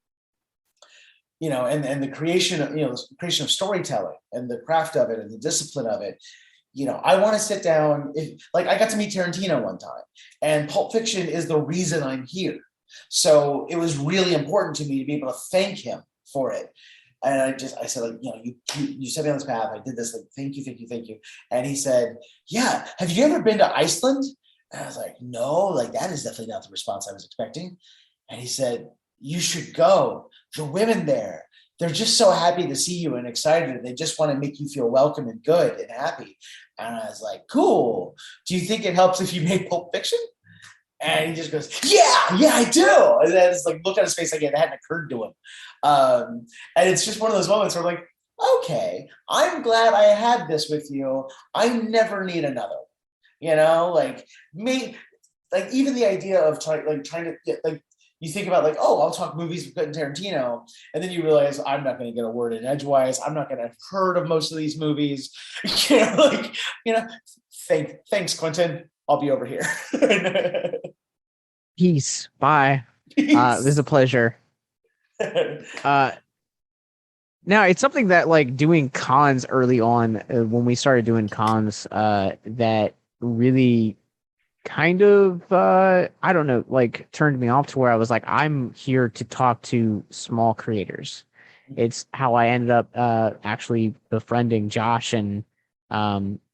you know, and the creation of, you know, the creation of storytelling and the craft of it and the discipline of it. You know, I want to sit down, like I got to meet Tarantino one time, and Pulp Fiction is the reason I'm here. So it was really important to me to be able to thank him for it. And I said, like, you know, you set me on this path. I did this, like, thank you. And he said, "Yeah, have you ever been to Iceland?" And I was like, "No, like that is definitely not the response I was expecting." And he said, "You should go. The women there, they're just so happy to see you and excited. And they just want to make you feel welcome and good and happy." And I was like, "Cool. Do you think it helps if you make Pulp Fiction?" And he just goes, yeah, I do. And then it's like, look at his face like it hadn't occurred to him. And it's just one of those moments where I'm like, okay, I'm glad I had this with you. I never need another. You know, like me, like even the idea of trying to get, like, you think about like, oh, I'll talk movies with Quentin Tarantino, and then you realize I'm not going to get a word in edgewise. I'm not going to have heard of most of these movies. You know, like, you know, thanks, Quentin. I'll be over here.
Peace. Bye.
Peace.
This is a pleasure. Now it's something that like doing cons early on, when we started doing cons, that really kind of I don't know, like turned me off to where I was like, I'm here to talk to small creators. It's how I ended up actually befriending Josh and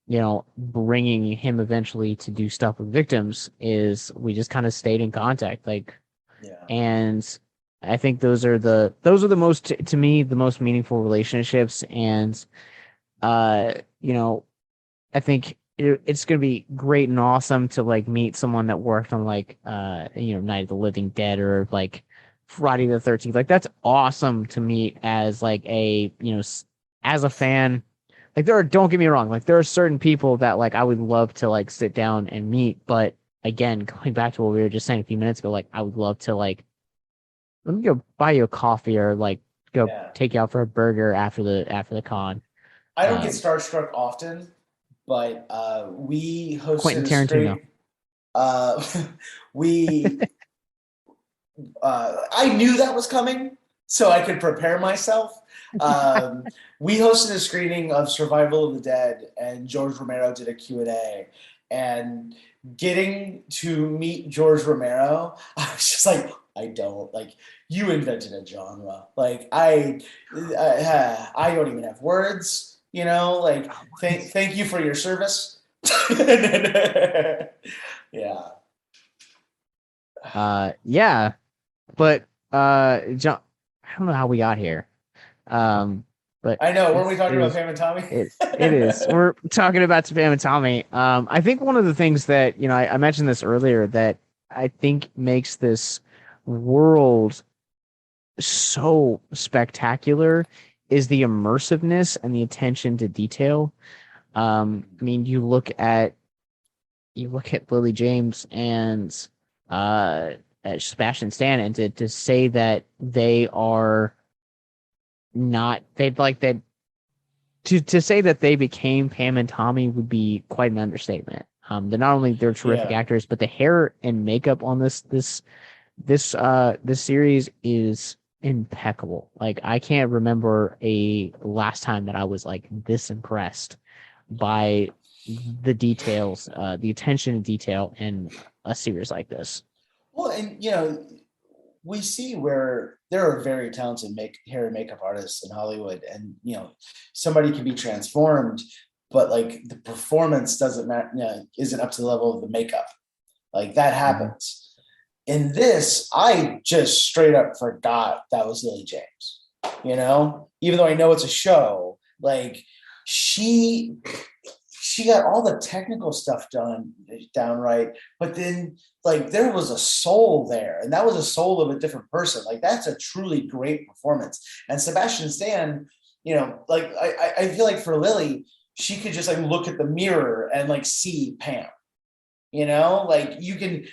you know, bringing him eventually to do stuff with Victims. Is we just kind of stayed in contact, like,
Yeah.
And I think those are the most, to me, the most meaningful relationships. And you know, I think it's gonna be great and awesome to like meet someone that worked on like you know, Night of the Living Dead or like Friday the 13th. Like that's awesome to meet as like a, you know, as a fan. Like don't get me wrong, like there are certain people that like I would love to like sit down and meet, but again, going back to what we were just saying a few minutes ago, like I would love to like, let me go buy you a coffee or like go take you out for a burger after the con.
I don't get starstruck often, but we hosted
Quentin Tarantino.
I knew that was coming, so I could prepare myself. We hosted a screening of Survival of the Dead, and George Romero did a Q&A. And getting to meet George Romero, I was just like, I don't, like, you invented a genre. Like, I don't even have words, you know, like, thank you for your service. Yeah.
Yeah. But John, I don't know how we got here. But
I know, weren't we talking about Pam and Tommy?
It is. We're talking about Pam and Tommy. I think one of the things that, you know, I mentioned this earlier, that I think makes this world so spectacular is the immersiveness and the attention to detail. I mean, you look at Lily James and Sebastian-Stan, and to say that they are not, they'd like that, to say that they became Pam and Tommy would be quite an understatement. They're not only, they're terrific actors, but the hair and makeup on this series is impeccable. Like I can't remember a last time that I was like this impressed by the details, the attention to detail in a series like this.
Well, and you know, we see where there are very talented hair and makeup artists in Hollywood, and somebody can be transformed, but like the performance doesn't matter, isn't up to the level of the makeup. Like that happens. In this, I just straight up forgot that was Lily James. Even though I know it's a show, like she got all the technical stuff down right, but then like there was a soul there, and that was a soul of a different person. Like that's a truly great performance. And Sebastian Stan, like I feel like for Lily, she could just like look at the mirror and like see Pam. Like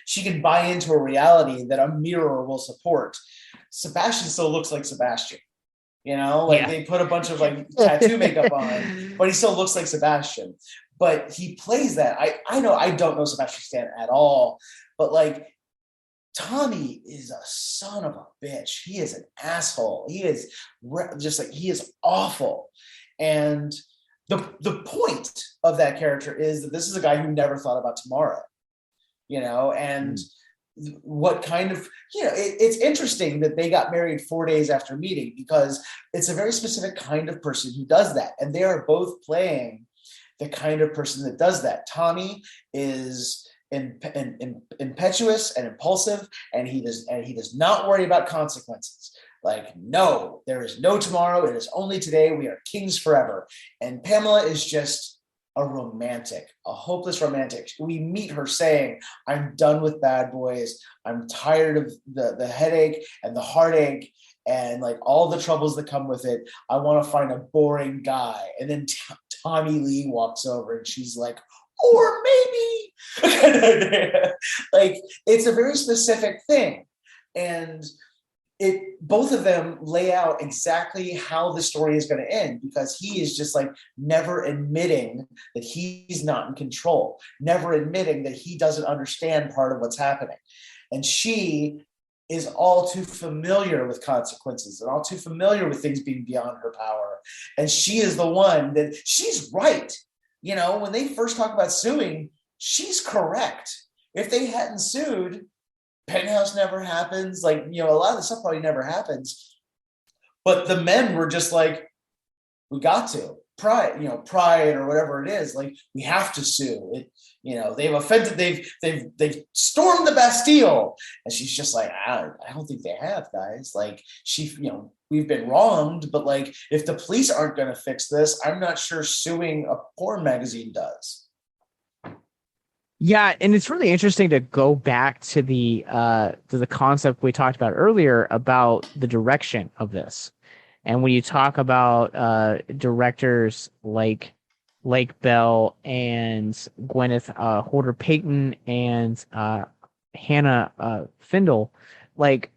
she can buy into a reality that a mirror will support. Sebastian still looks like Sebastian. They put a bunch of like tattoo makeup on, but he still looks like Sebastian. But he plays that. I know I don't know Sebastian Stan at all, but like Tommy is a son of a bitch. He is an asshole. He is just like, he is awful. And the point of that character is that this is a guy who never thought about tomorrow, and what kind of, it's interesting that they got married 4 days after meeting, because it's a very specific kind of person who does that. And they are both playing the kind of person that does that. Tommy is impetuous and impulsive, and he does not worry about consequences. Like, no, there is no tomorrow. It is only today. We are kings forever. And Pamela is just a romantic, a hopeless romantic. We meet her saying, I'm done with bad boys. I'm tired of the headache and the heartache and like all the troubles that come with it. I want to find a boring guy. And then Tommy-Lee walks over and she's like, or maybe. Like, it's a very specific thing. And both of them lay out exactly how the story is going to end, because he is just like never admitting that he's not in control, never admitting that he doesn't understand part of what's happening. And she is all too familiar with consequences and all too familiar with things being beyond her power. And she is the one that she's right. When they first talk about suing, she's correct. If they hadn't sued, Penthouse never happens. Like, a lot of the stuff probably never happens. But the men were just like, we got to. Pride or whatever it is. Like, we have to sue. They've offended, they've stormed the Bastille. And she's just like, I don't think they have, guys. Like, we've been wronged, but like, if the police aren't going to fix this, I'm not sure suing a porn magazine does.
Yeah, and it's really interesting to go back to the concept we talked about earlier about the direction of this. And when you talk about directors like Lake Bell and Gwyneth Holder Payton and Hannah Findle, like,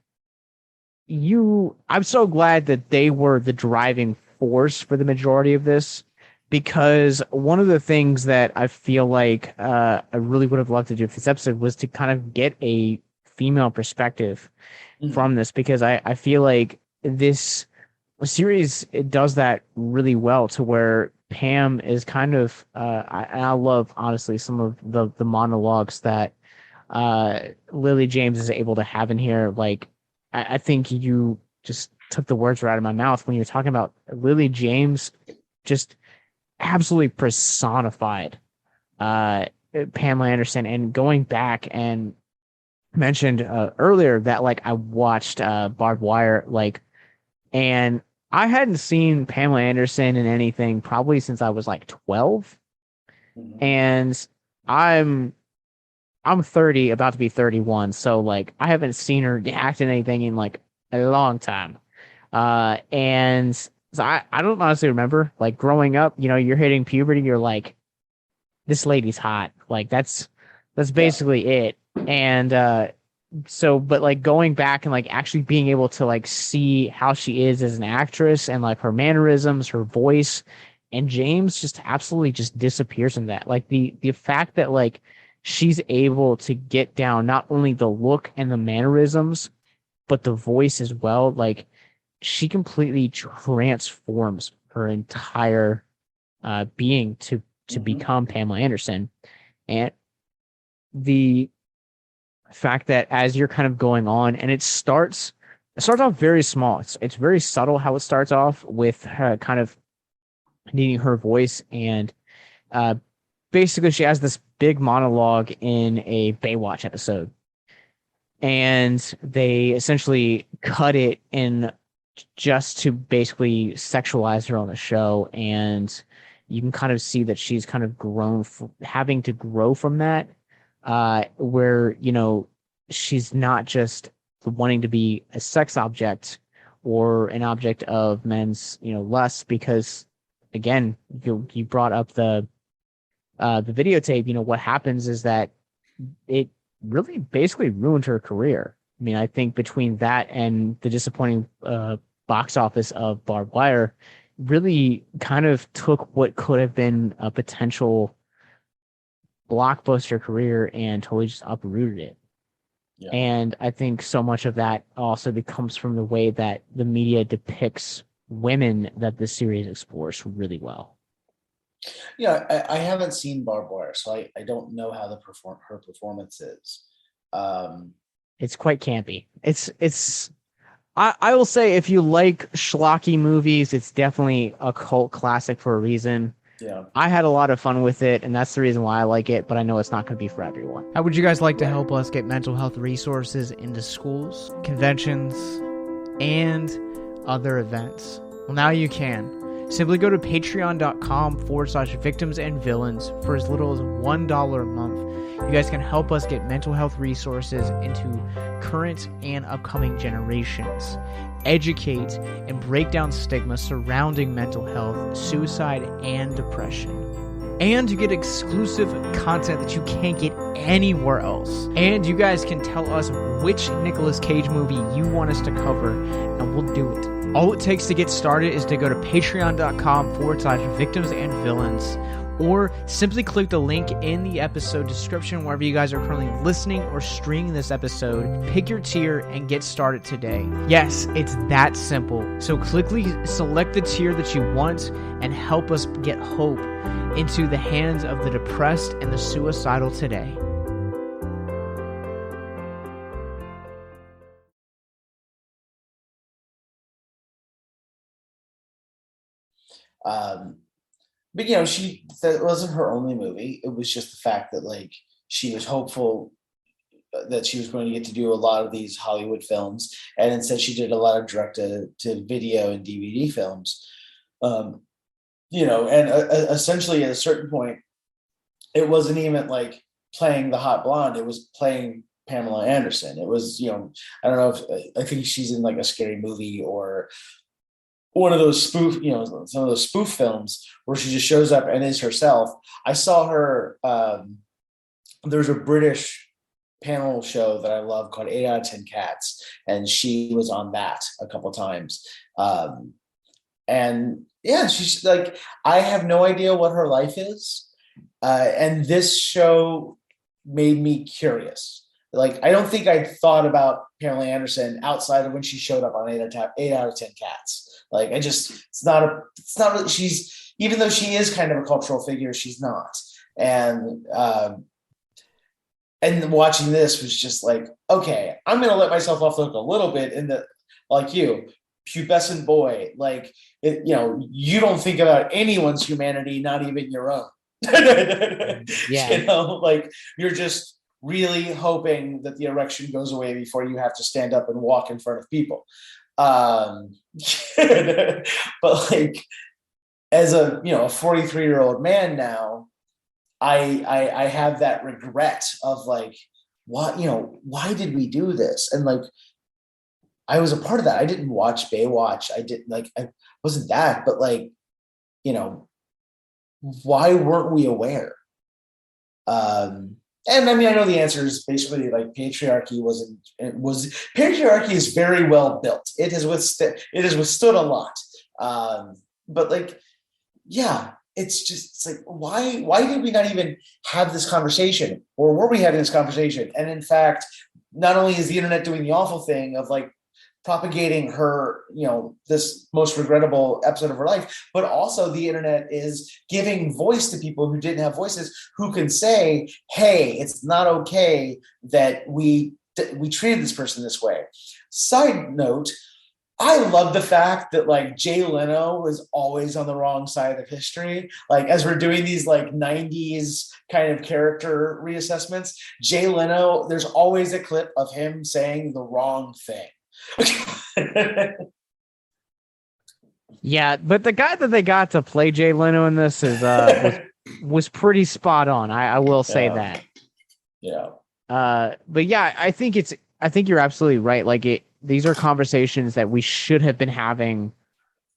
I'm so glad that they were the driving force for the majority of this. Because one of the things that I feel like I really would have loved to do for this episode was to kind of get a female perspective from this, because I feel like this series, it does that really well, to where Pam is kind of I love, honestly, some of the monologues that Lily James is able to have in here. Like, I think you just took the words right out of my mouth when you're talking about Lily James just absolutely personified Pamela Anderson. And going back and mentioned earlier that like I watched Barbed Wire, like, and I hadn't seen Pamela Anderson in anything probably since I was like 12. And I'm 30, about to be 31, so like I haven't seen her act in anything in like a long time. And so I don't honestly remember, like, growing up, you're hitting puberty, you're like, this lady's hot. Like, that's basically it. And but like going back and like actually being able to like see how she is as an actress and like her mannerisms, her voice, and James just absolutely just disappears in that. Like the fact that like she's able to get down not only the look and the mannerisms, but the voice as well. Like, she completely transforms her entire being to become Pamela Anderson. And fact that as you're kind of going on, and it starts off very small. It's very subtle how it starts off with her kind of needing her voice, and uh, basically she has this big monologue in a Baywatch episode, and they essentially cut it in just to basically sexualize her on the show, and you can kind of see that she's kind of having to grow from that, where she's not just wanting to be a sex object or an object of men's lust, because again, you brought up the videotape. What happens is that it really basically ruined her career. I mean, I think between that and the disappointing box office of Barbed Wire, really kind of took what could have been a potential blockbuster career and totally just uprooted it. Yeah. And I think so much of that also becomes from the way that the media depicts women that this series explores really well.
Yeah, I haven't seen Barbed Wire, so I don't know how her performance is.
It's quite campy. I will say, if you like schlocky movies, it's definitely a cult classic for a reason.
Yeah,
I had a lot of fun with it, and that's the reason why I like it, but I know it's not going to be for everyone.
How would you guys like to help us get mental health resources into schools, conventions, and other events? Well, now you can. Simply go to patreon.com/victims and villains for as little as $1 a month. You guys can help us get mental health resources into current and upcoming generations, educate and break down stigma surrounding mental health, suicide, and depression. And you get exclusive content that you can't get anywhere else. And you guys can tell us which Nicolas Cage movie you want us to cover, and we'll do it. All it takes to get started is to go to patreon.com/victims and villains, or simply click the link in the episode description wherever you guys are currently listening or streaming this episode. Pick your tier and get started today. Yes, it's that simple. So quickly select the tier that you want and help us get hope into the hands of the depressed and the suicidal today.
But that wasn't her only movie. It was just the fact that she was hopeful that she was going to get to do a lot of these Hollywood films, and instead she did a lot of direct to video and DVD films. Essentially at a certain point, it wasn't even playing the hot blonde. It was playing Pamela Anderson. It was, I don't know I think she's in a scary movie or one of those some of those spoof films where she just shows up and is herself. I saw her. There's a British panel show that I love called 8 out of 10 Cats, and she was on that a couple times. And yeah, she's I have no idea what her life is, and this show made me curious. I don't think I thought about Pamela Anderson outside of when she showed up on 8 out of 10 Cats. It's not really, she's, even though she is kind of a cultural figure, she's not. And watching this was just okay, I'm going to let myself off the hook a little bit in the, pubescent boy. You don't think about anyone's humanity, not even your own.
Yeah.
You're just really hoping that the erection goes away before you have to stand up and walk in front of people. But as a 43-year-old man now, I have that regret of why did we do this? And I was a part of that. I didn't watch Baywatch. I didn't I wasn't that, but why weren't we aware? And I mean, I know the answer is basically patriarchy patriarchy is very well built. It has withstood a lot. But yeah, it's why did we not even have this conversation, or were we having this conversation? And in fact, not only is the internet doing the awful thing of propagating her, this most regrettable episode of her life, but also the internet is giving voice to people who didn't have voices, who can say, hey, it's not okay that we treated this person this way. Side note, I love the fact that like Jay Leno was always on the wrong side of history. Like as we're doing these like 90s kind of character reassessments, Jay Leno, there's always a clip of him saying the wrong thing.
Yeah, but the guy that they got to play Jay Leno in this is was pretty spot on. I will say that.
Yeah.
But yeah, I think you're absolutely right. Like these are conversations that we should have been having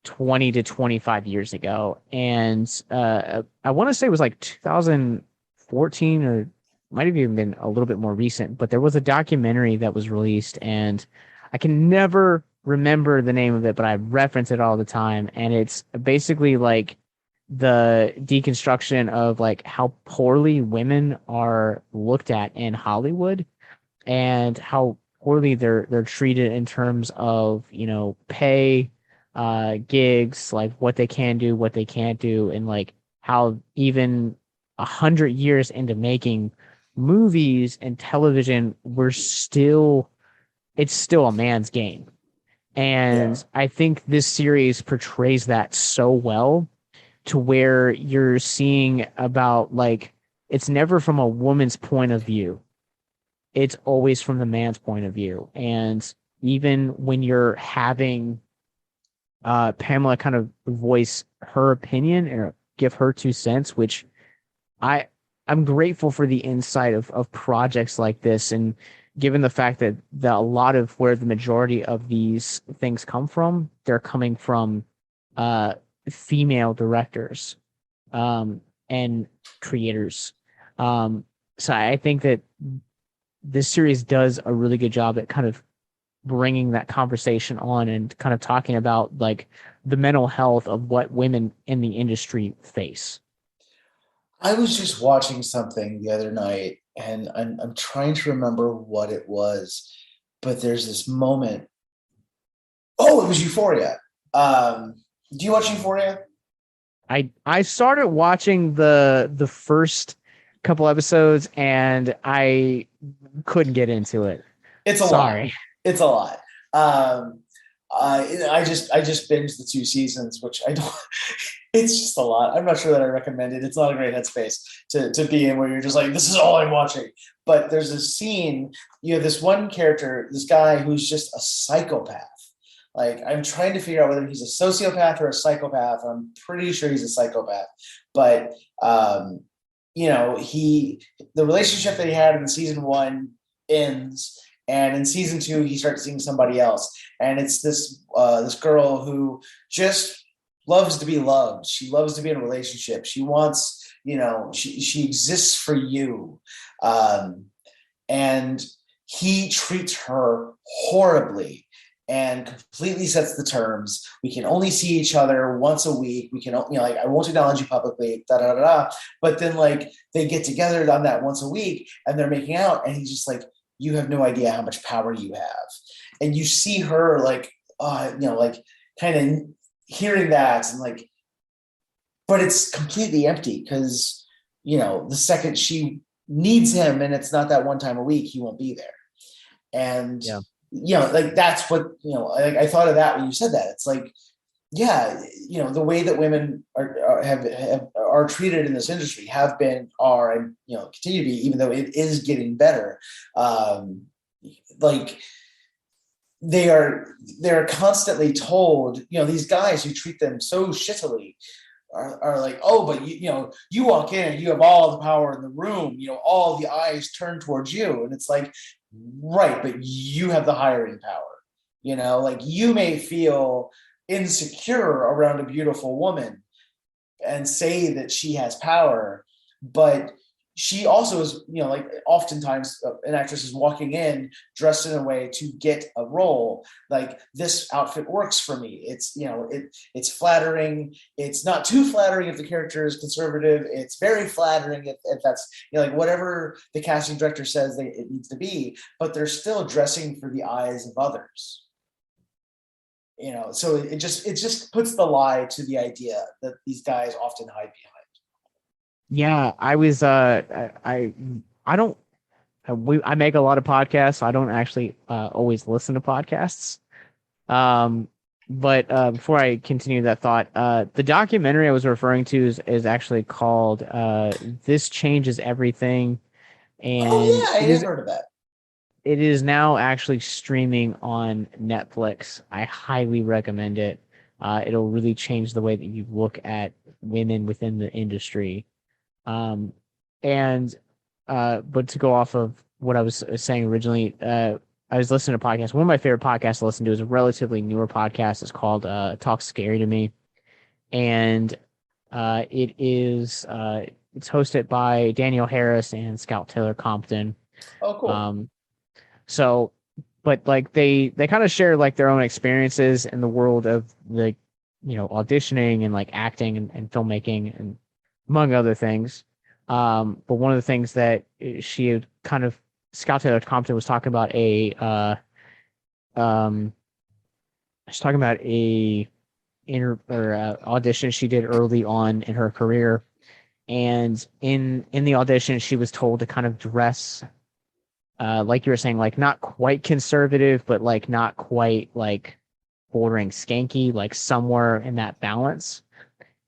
20 to 25 years ago. And I want to say it was like 2014 or might have even been a little bit more recent, but there was a documentary that was released, and I can never remember the name of it, but I reference it all the time. And it's basically like the deconstruction of like how poorly women are looked at in Hollywood and how poorly they're treated in terms of, pay, gigs, like what they can do, what they can't do, and like how even 100 years into making movies and television, it's still a man's game. And I think this series portrays that so well, to where you're seeing about like, it's never from a woman's point of view. It's always from the man's point of view. And even when you're having Pamela kind of voice her opinion or give her 2 cents, which I'm grateful for the insight of projects like this. And given the fact that a lot of where the majority of these things come from, they're coming from female directors and creators. So I think that this series does a really good job at kind of bringing that conversation on and kind of talking about like the mental health of what women in the industry face.
I was just watching something the other night, and I'm trying to remember what it was, but there's this moment. Oh, it was Euphoria. Do you watch Euphoria?
I started watching the first couple episodes, and I couldn't get into it.
It's a
Sorry.
lot. It's a lot. I just binged the 2 seasons, which I don't. It's just a lot. I'm not sure that I recommend it. It's not a great headspace to be in, where you're just like, this is all I'm watching. But there's a scene. You have this one character, this guy who's just a psychopath. Like, I'm trying to figure out whether he's a sociopath or a psychopath. I'm pretty sure he's a psychopath. But the relationship that he had in season 1 ends. And in season 2, he starts seeing somebody else. And it's this girl who just loves to be loved. She loves to be in a relationship. She wants, she exists for you. And he treats her horribly and completely sets the terms. We can only see each other once a week. We can, I won't acknowledge you publicly, da da da da. But then like they get together on that once a week and they're making out, and he's just like, you have no idea how much power you have. And you see her like, kind of hearing that and like, but it's completely empty because, the second she needs him and it's not that one time a week, he won't be there. And, like that's what, I thought of that when you said that. It's like, the way that women are treated in this industry have been, are, and continue to be, even though it is getting better. Like they're constantly told, these guys who treat them so shittily are like, oh, but you walk in and you have all the power in the room, all the eyes turn towards you, and it's like, right, but you have the hiring power. Like you may feel insecure around a beautiful woman and say that she has power, but she also is, like oftentimes an actress is walking in dressed in a way to get a role. Like, this outfit works for me. It's, it's flattering. It's not too flattering if the character is conservative. It's very flattering if that's, like whatever the casting director says it needs to be, but they're still dressing for the eyes of others. So it just puts the lie to the idea that these guys often hide behind.
Yeah, I was I don't I make a lot of podcasts, so I don't actually always listen to podcasts. But before I continue that thought, the documentary I was referring to is actually called "This Changes Everything," and
Oh yeah, I have heard of that.
it is now actually streaming on Netflix. I highly recommend it. It'll really change the way that you look at women within the industry. Um, and but to go off of what I was saying originally, I was listening to podcasts. One of my favorite podcasts to listen to is a relatively newer podcast. It's called Talk Scary to Me. And it's hosted by Daniel Harris and Scout Taylor Compton.
Oh, cool.
So, but like they kind of share like their own experiences in the world of the, auditioning and like acting and filmmaking and among other things. But one of the things that she had kind of Scout Taylor Compton was talking about she's talking about audition she did early on in her career, and in the audition she was told to kind of dress like you were saying, like not quite conservative, but like not quite like bordering skanky, like somewhere in that balance.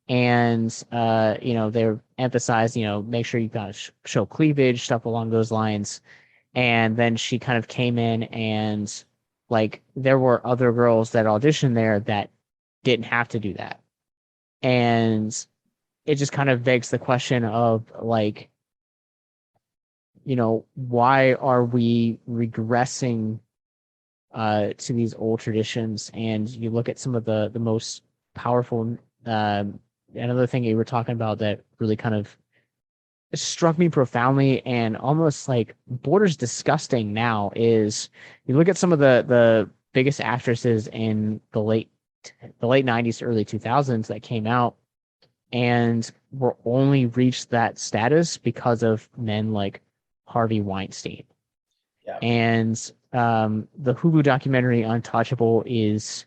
And they emphasized, make sure you gotta show cleavage, stuff along those lines. And then she kind of came in and like there were other girls that auditioned there that didn't have to do that. And it just kind of begs the question of like, why are we regressing to these old traditions? And you look at some of the most powerful another thing you were talking about that really kind of struck me profoundly and almost like borders disgusting now is you look at some of the biggest actresses in the late 90s early 2000s that came out and were only reached that status because of men like Harvey Weinstein.
Yeah.
And the Hulu documentary Untouchable is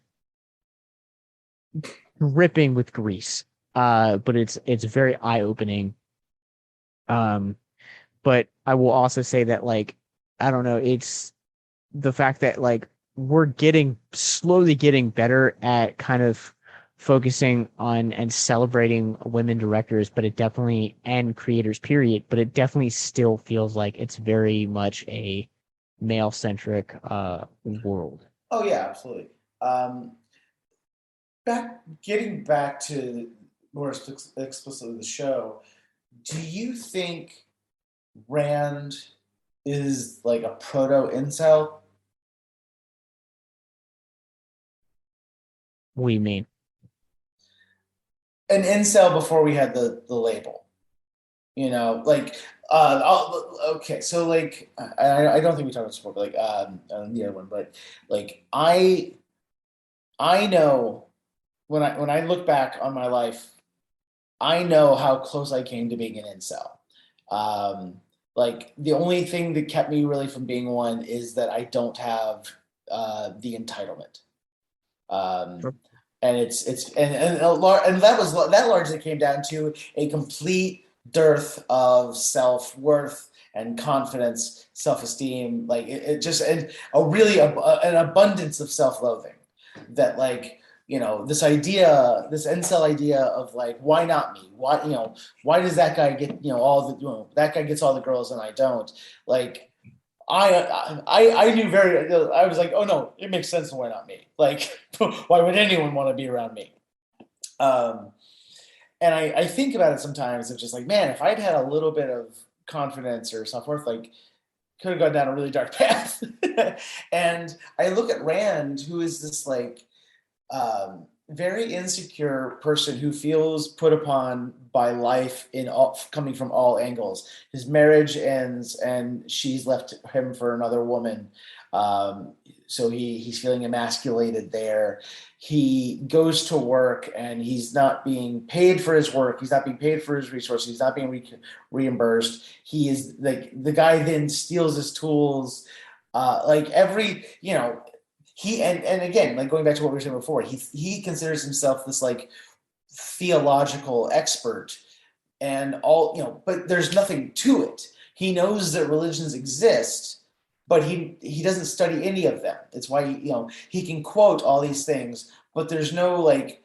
dripping with grease. But it's very eye-opening. But I will also say that like I don't know, it's the fact that like we're slowly getting better at kind of focusing on and celebrating women directors, but it definitely and creators period, but it definitely still feels like it's very much a male centric world.
Oh yeah, absolutely. Getting back to more explicitly the show, do you think Rand is like a proto incel?
What do you mean?
An incel before we had the label, like okay, so like I don't think we talked about sport, but like the other one, but like I know when I look back on my life, I know how close I came to being an incel. Like the only thing that kept me really from being one is that I don't have the entitlement. Sure. And that largely came down to a complete dearth of self-worth and confidence, self-esteem, like it just and a really an abundance of self-loathing that like this incel idea of like why not me, why does that guy get that guy gets all the girls and I don't, like I knew I was like, oh no, it makes sense. Why not me? Like, why would anyone want to be around me? And I think about it sometimes. It's just like, man, if I'd had a little bit of confidence or self-worth, like, could have gone down a really dark path. And I look at Rand, who is this like very insecure person who feels put upon by life coming from all angles. His marriage ends and she's left him for another woman. So he's feeling emasculated there. He goes to work and he's not being paid for his work. He's not being paid for his resources. He's not being reimbursed. He is like, the guy then steals his tools. and again, like going back to what we were saying before, he considers himself this like theological expert and all, but there's nothing to it. He knows that religions exist, but he doesn't study any of them. It's why he can quote all these things, but there's no like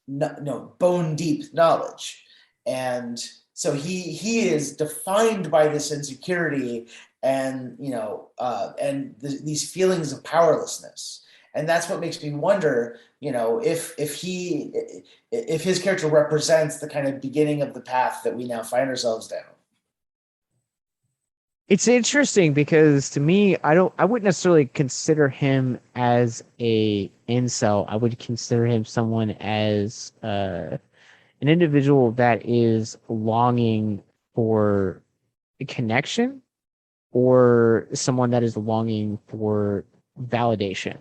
no bone deep knowledge. And so he is defined by this insecurity and these feelings of powerlessness. And that's what makes me wonder, if his character represents the kind of beginning of the path that we now find ourselves down.
It's interesting because to me, I wouldn't necessarily consider him as a incel. I would consider him someone as an individual that is longing for a connection, or someone that is longing for validation.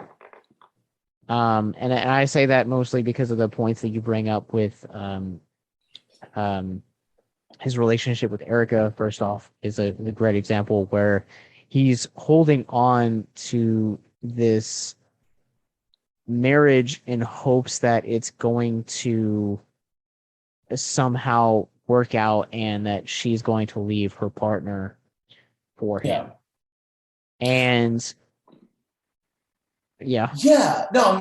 And I say that mostly because of the points that you bring up with his relationship with Erica. First off, is a great example where he's holding on to this marriage in hopes that it's going to somehow work out and that she's going to leave her partner for him. And no,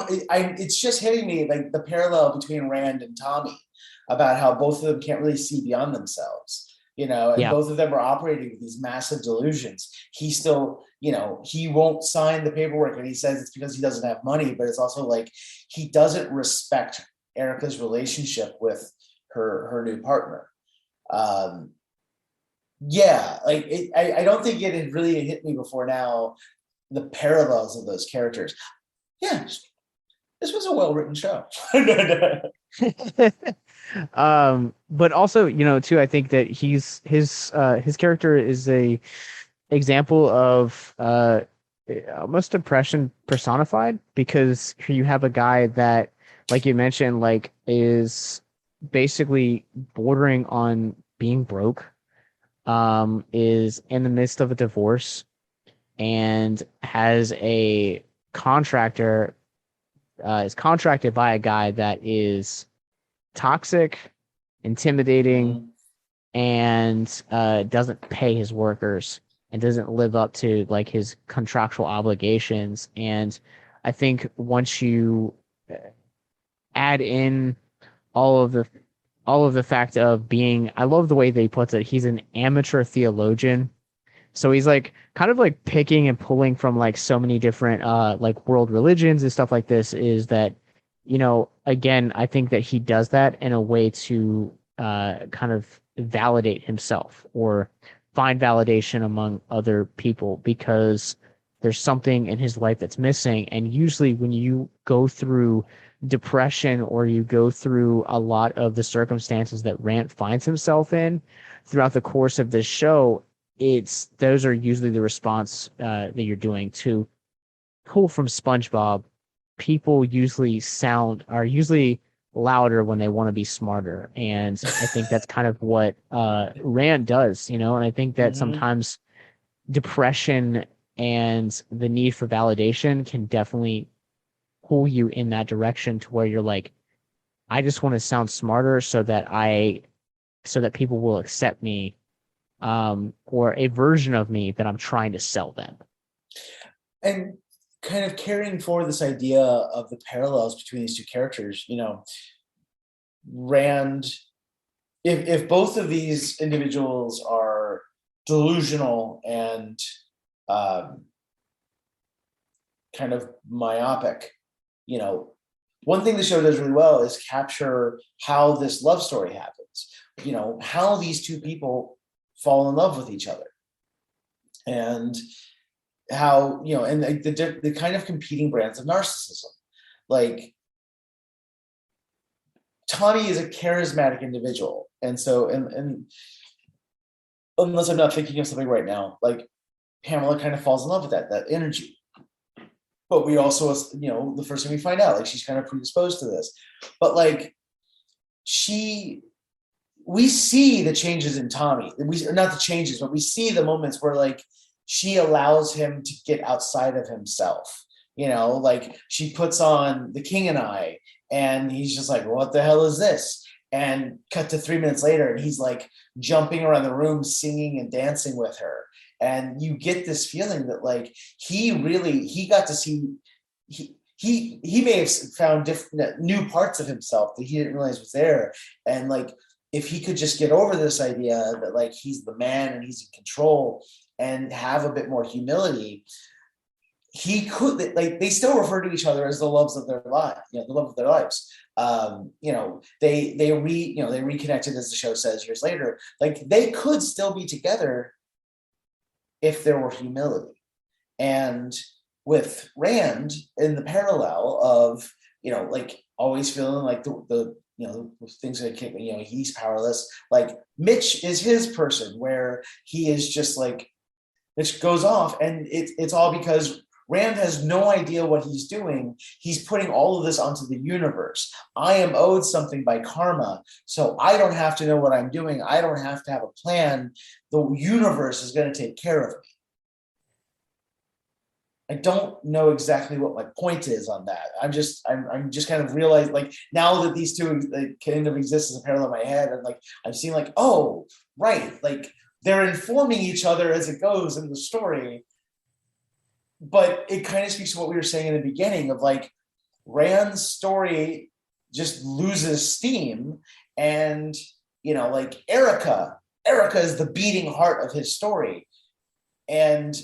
it's just hitting me like the parallel between Rand and Tommy about how both of them can't really see beyond themselves, and both of them are operating with these massive delusions. He still, he won't sign the paperwork, and he says it's because he doesn't have money, but it's also like he doesn't respect Erica's relationship with her new partner. I don't think it had really hit me before now, the parallels of those characters. Yeah, this was a well-written show.
But also, too, I think that his character is a example of almost depression personified, because here you have a guy that, like you mentioned, like is basically bordering on being broke, is in the midst of a divorce, and has a contractor, is contracted by a guy that is toxic, intimidating, and doesn't pay his workers and doesn't live up to like his contractual obligations. And I think once you add in all of the fact of being, I love the way that he puts it, he's an amateur theologian. So he's like kind of like picking and pulling from like so many different like world religions and stuff like this, is that, again, I think that he does that in a way to kind of validate himself or find validation among other people, because there's something in his life that's missing. And usually when you go through depression, or you go through a lot of the circumstances that Rand finds himself in throughout the course of this show, those are usually the response that you're doing. To pull from SpongeBob, people are usually louder when they want to be smarter. And I think that's kind of what Rand does, and I think that sometimes depression and the need for validation can definitely pull you in that direction, to where you're like, I just want to sound smarter so that people will accept me, or a version of me that I'm trying to sell them. And
kind of carrying forward this idea of the parallels between these two characters, Rand, if both of these individuals are delusional and kind of myopic, one thing the show does really well is capture how this love story happens, how these two people fall in love with each other, and how, and the kind of competing brands of narcissism. Like, Tommy is a charismatic individual, and so and unless I'm not thinking of something right now, like Pamela kind of falls in love with that energy. But we also, the first thing we find out, like, she's kind of predisposed to this. But like, we see the changes in Tommy. Not the changes, but we see the moments where like she allows him to get outside of himself, Like she puts on The King and I, and he's just like, what the hell is this? And cut to 3 minutes later, and he's like jumping around the room, singing and dancing with her. And you get this feeling that like he got to see, he may have found different new parts of himself that he didn't realize was there. And like, if he could just get over this idea that like he's the man and he's in control and have a bit more humility, he could, like, they still refer to each other as the loves of their life, the love of their lives. They reconnected, as the show says, years later. Like, they could still be together if there were humility. And with Rand, in the parallel of, like always feeling like the things that he's powerless. Like Mitch is his person where he is just like, Mitch goes off, and it's all because Rand has no idea what he's doing. He's putting all of this onto the universe. I am owed something by karma, so I don't have to know what I'm doing. I don't have to have a plan. The universe is going to take care of me. I don't know exactly what my point is on that. I'm just kind of realizing, like, now that these two kind of exist as a parallel in my head, and like I'm seeing like, oh, right, like they're informing each other as it goes in the story. But it kind of speaks to what we were saying in the beginning of like Rand's story just loses steam, and like Erica is the beating heart of his story, and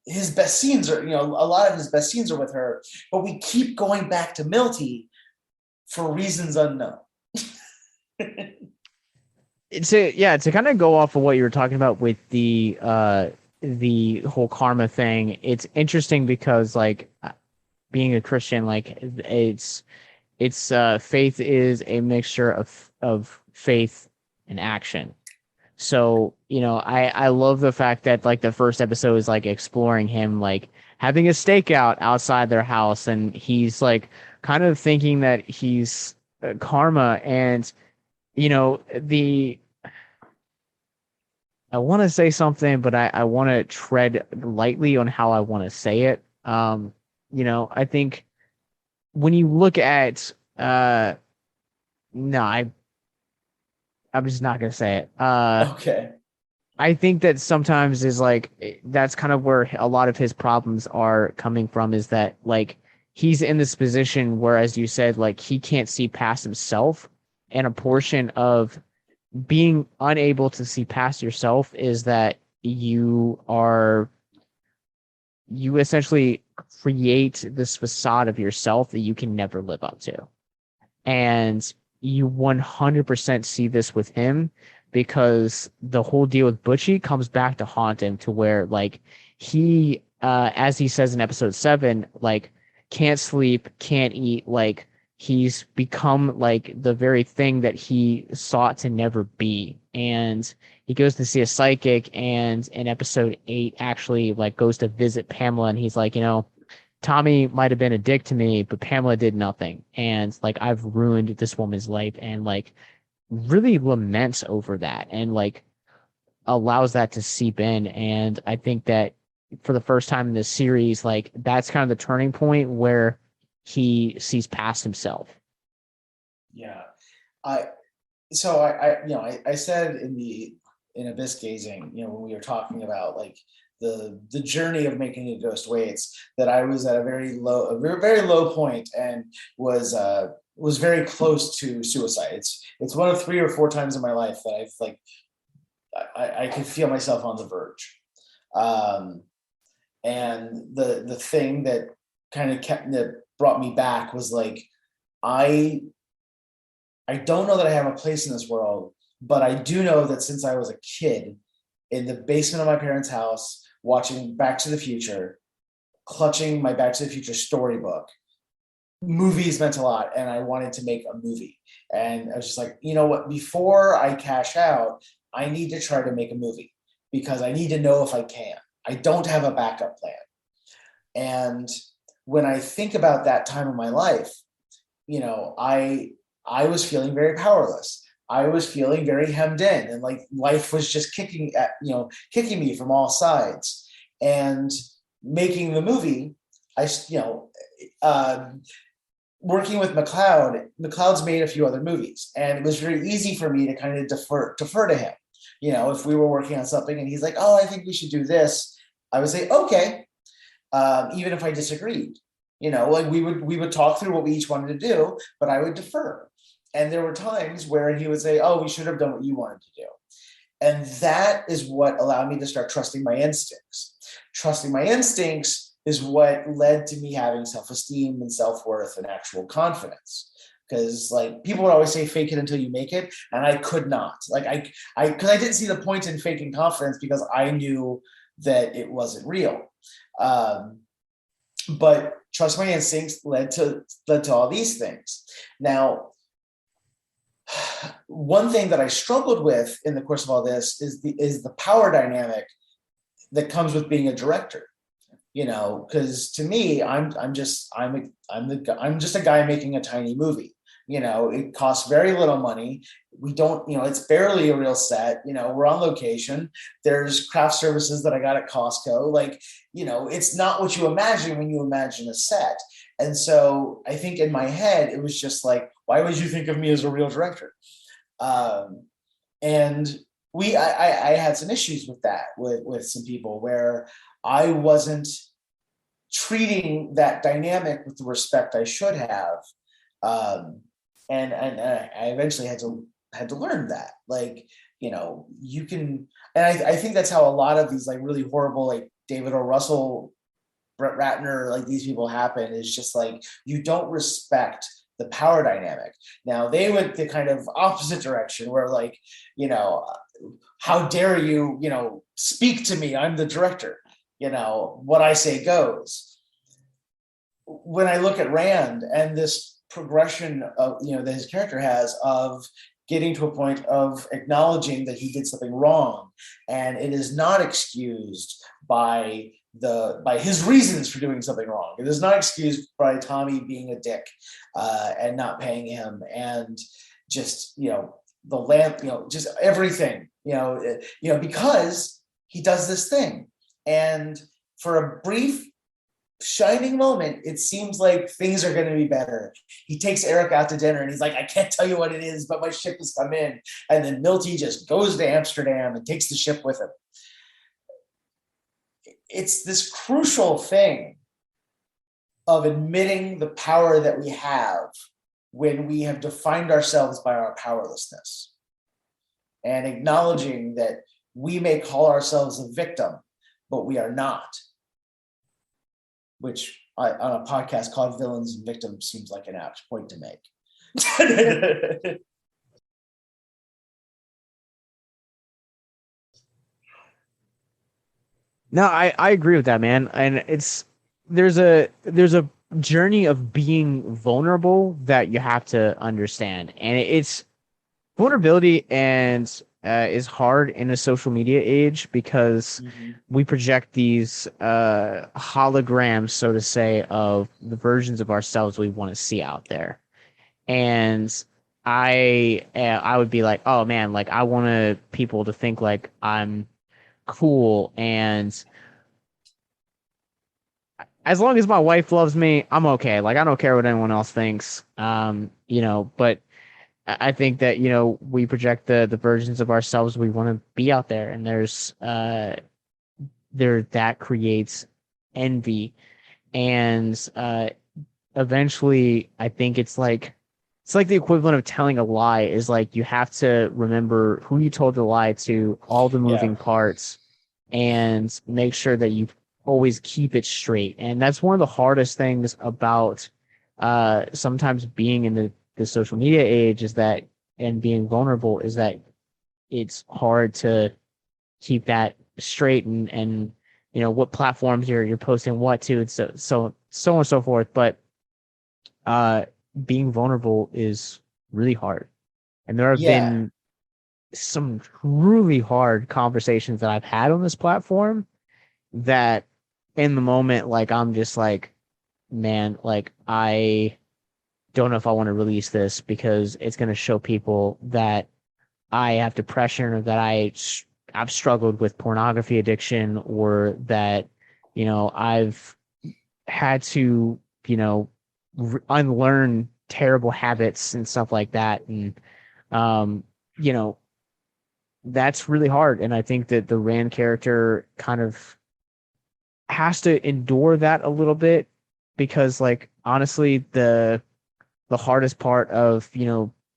his best scenes are, a lot of his best scenes are with her, but we keep going back to Milty for reasons unknown.
To kind of go off of what you were talking about with the whole karma thing, it's interesting because like being a Christian, like it's faith is a mixture of faith and action. So, I love the fact that like the first episode is like exploring him like having a stakeout outside their house, and he's like kind of thinking that he's karma. And I want to say something, but I want to tread lightly on how I want to say it. I think when you look at I'm just not gonna say it.
Okay.
I think that sometimes is like that's kind of where a lot of his problems are coming from, is that like he's in this position where, as you said, like he can't see past himself, and a portion of being unable to see past yourself is that you essentially create this facade of yourself that you can never live up to. And you 100% see this with him, because the whole deal with Butchie comes back to haunt him, to where like he, as he says in episode 7, like can't sleep, can't eat, like he's become like the very thing that he sought to never be. And he goes to see a psychic, and in episode 8 actually like goes to visit Pamela, and he's like, Tommy might have been a dick to me, but Pamela did nothing. And like, I've ruined this woman's life, and like really laments over that, and like allows that to seep in. And I think that for the first time in this series, like that's kind of the turning point where he sees past himself.
Yeah. I said in Abyss Gazing, when we were talking about like the journey of making a Ghost Waits, that I was at a very low point, and was very close to suicide. It's one of 3 or 4 times in my life that I've like I could feel myself on the verge. And the thing that kind of that brought me back was like, I don't know that I have a place in this world, but I do know that since I was a kid in the basement of my parents' house, watching Back to the Future, clutching my Back to the Future storybook, movies meant a lot, and I wanted to make a movie. And I was just like, you know what, before I cash out, I need to try to make a movie, because I need to know if I can. I don't have a backup plan. And when I think about that time of my life, I was feeling very powerless. I was feeling very hemmed in, and like life was just kicking me from all sides. And making the movie, working with McLeod's made a few other movies, and it was very easy for me to kind of defer to him. If we were working on something and he's like, oh, I think we should do this, I would say, okay, even if I disagreed. Like we would talk through what we each wanted to do, but I would defer. And there were times where he would say, oh, we should have done what you wanted to do. And that is what allowed me to start trusting my instincts. Trusting my instincts is what led to me having self-esteem and self-worth and actual confidence. Because like people would always say, fake it until you make it. And I could not. Like because I didn't see the point in faking confidence because I knew that it wasn't real. But trust my instincts led to all these things. Now, one thing that I struggled with in the course of all this is the power dynamic that comes with being a director. Because to me, I'm just a guy making a tiny movie. It costs very little money. We don't, it's barely a real set. We're on location. There's craft services that I got at Costco. Like, it's not what you imagine when you imagine a set. And so I think in my head, it was just like, why would you think of me as a real director? And I had some issues with that, with some people where I wasn't treating that dynamic with the respect I should have. And I eventually had to learn that, like, you can, and I think that's how a lot of these like really horrible, like David O. Russell, Brett Ratner, like these people happen, is just like, you don't respect the power dynamic. Now they went the kind of opposite direction where like, how dare you, speak to me, I'm the director, what I say goes. When I look at Rand and this progression of, that his character has of getting to a point of acknowledging that he did something wrong, and it is not excused by his reasons for doing something wrong. It is not excused by Tommy being a dick and not paying him, and just the lamp, just everything, because he does this thing, and for a brief shining moment, it seems like things are going to be better. He takes Eric out to dinner and he's like, I can't tell you what it is, but my ship has come in. And then Milty just goes to Amsterdam and takes the ship with him. It's this crucial thing of admitting the power that we have when we have defined ourselves by our powerlessness, and acknowledging that we may call ourselves a victim, but we are not. Which on a podcast called Villains and Victims seems like an apt point to make.
No, I agree with that, man. And there's a journey of being vulnerable that you have to understand. And it's vulnerability and is hard in a social media age because we project these holograms, so to say, of the versions of ourselves we want to see out there. And I would be like, oh man, like I want people to think like I'm cool, and as long as my wife loves me, I'm okay. Like I don't care what anyone else thinks. But I think that, we project the versions of ourselves we want to be out there, and there's that creates envy, and eventually I think it's like the equivalent of telling a lie. Is like you have to remember who you told the lie to, all the moving parts, and make sure that you always keep it straight. And that's one of the hardest things about sometimes being in the social media age and being vulnerable, is that it's hard to keep that straight, and what platforms you're posting what to, and so on and so forth. But being vulnerable is really hard, and there have been some really hard conversations that I've had on this platform that in the moment, like I'm just like, man, like I don't know if I want to release this because it's going to show people that I have depression, or that I've struggled with pornography addiction, or that, I've had to, unlearn terrible habits and stuff like that. And, um, you know, that's really hard. And I think that the Rand character kind of has to endure that a little bit because, like, honestly, the hardest part of,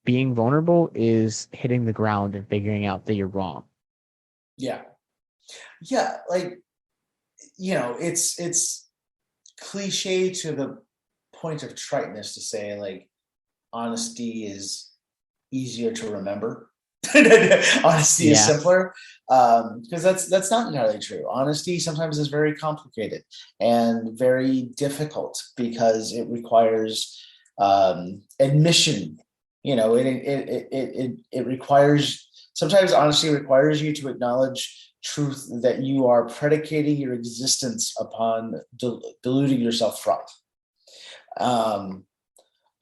being vulnerable is hitting the ground and figuring out that you're wrong.
Yeah. Like, it's cliche to the point of triteness to say, like, honesty is easier to remember. Honesty is simpler, because that's not entirely true. Honesty sometimes is very complicated and very difficult because it requires admission. It requires, sometimes honesty requires you to acknowledge truth that you are predicating your existence upon deluding yourself from.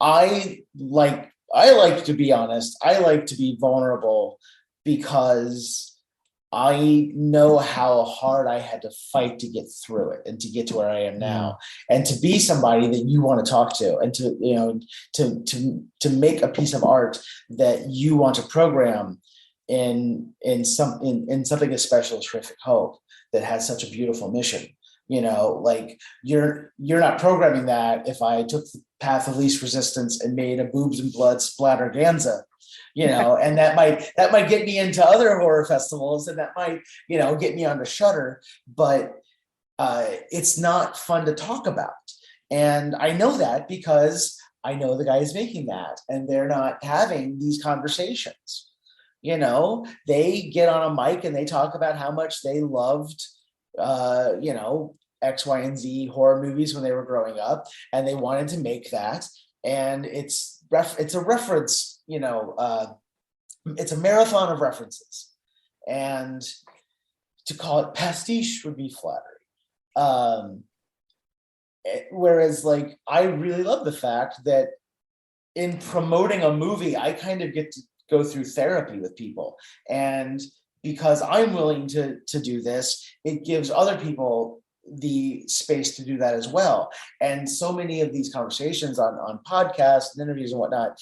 I like to be honest. I like to be vulnerable because I know how hard I had to fight to get through it and to get to where I am now, and to be somebody that you want to talk to, and to make a piece of art that you want to program in something as special as Terrific Hope that has such a beautiful mission. Like, you're not programming that if I took the path of least resistance and made a boobs and blood splatterganza, and that might get me into other horror festivals, and that might, get me onto Shudder, but it's not fun to talk about. And I know that because I know the guys making that, and they're not having these conversations. They get on a mic and they talk about how much they loved X, Y, and Z horror movies when they were growing up, and they wanted to make that. And it's a reference, it's a marathon of references, and to call it pastiche would be flattery. Whereas, like, I really love the fact that in promoting a movie, I kind of get to go through therapy with people, and because I'm willing to do this, it gives other people the space to do that as well. And so many of these conversations on podcasts and interviews and whatnot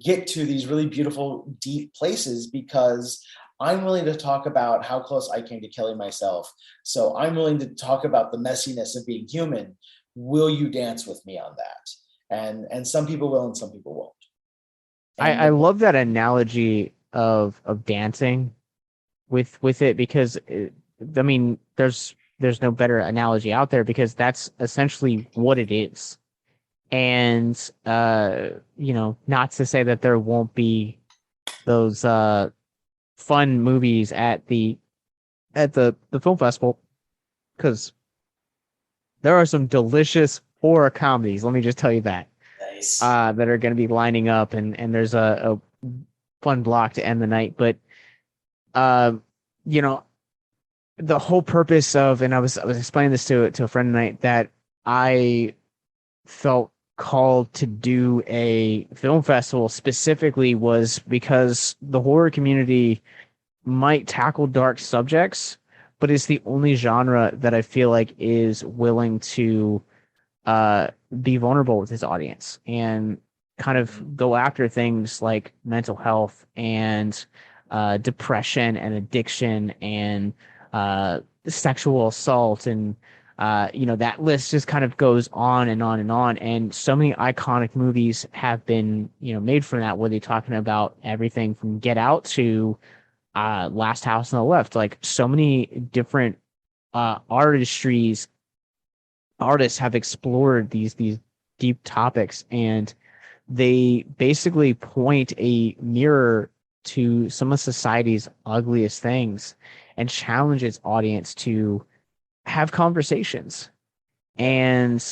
get to these really beautiful, deep places because I'm willing to talk about how close I came to killing myself. So I'm willing to talk about the messiness of being human. Will you dance with me on that? And some people will and some people won't.
I love that analogy of dancing with it, because there's no better analogy out there, because that's essentially what it is. And not to say that there won't be those fun movies at the film festival, because there are some delicious horror comedies, let me just tell you that.
Nice.
That are going to be lining up, and there's a fun block to end the night. But the whole purpose of, and I was explaining this to a friend tonight, that I felt called to do a film festival specifically was because the horror community might tackle dark subjects, but it's the only genre that I feel like is willing to be vulnerable with its audience and kind of go after things like mental health and depression and addiction and sexual assault, and that list just kind of goes on and on and on. And so many iconic movies have been made from that, where they're talking about everything from Get Out to Last House on the Left. Like, so many different artists have explored these deep topics, and they basically point a mirror to some of society's ugliest things and challenge its audience to have conversations. And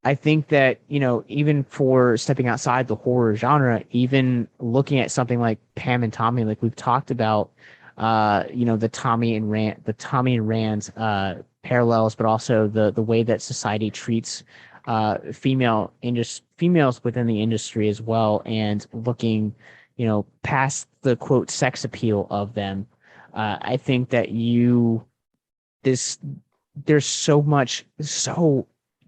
I think that, even for stepping outside the horror genre, even looking at something like Pam and Tommy, like we've talked about, the Tommy and Rand's parallels, but also the way that society treats females within the industry as well, and looking, past the quote sex appeal of them. I think that there's so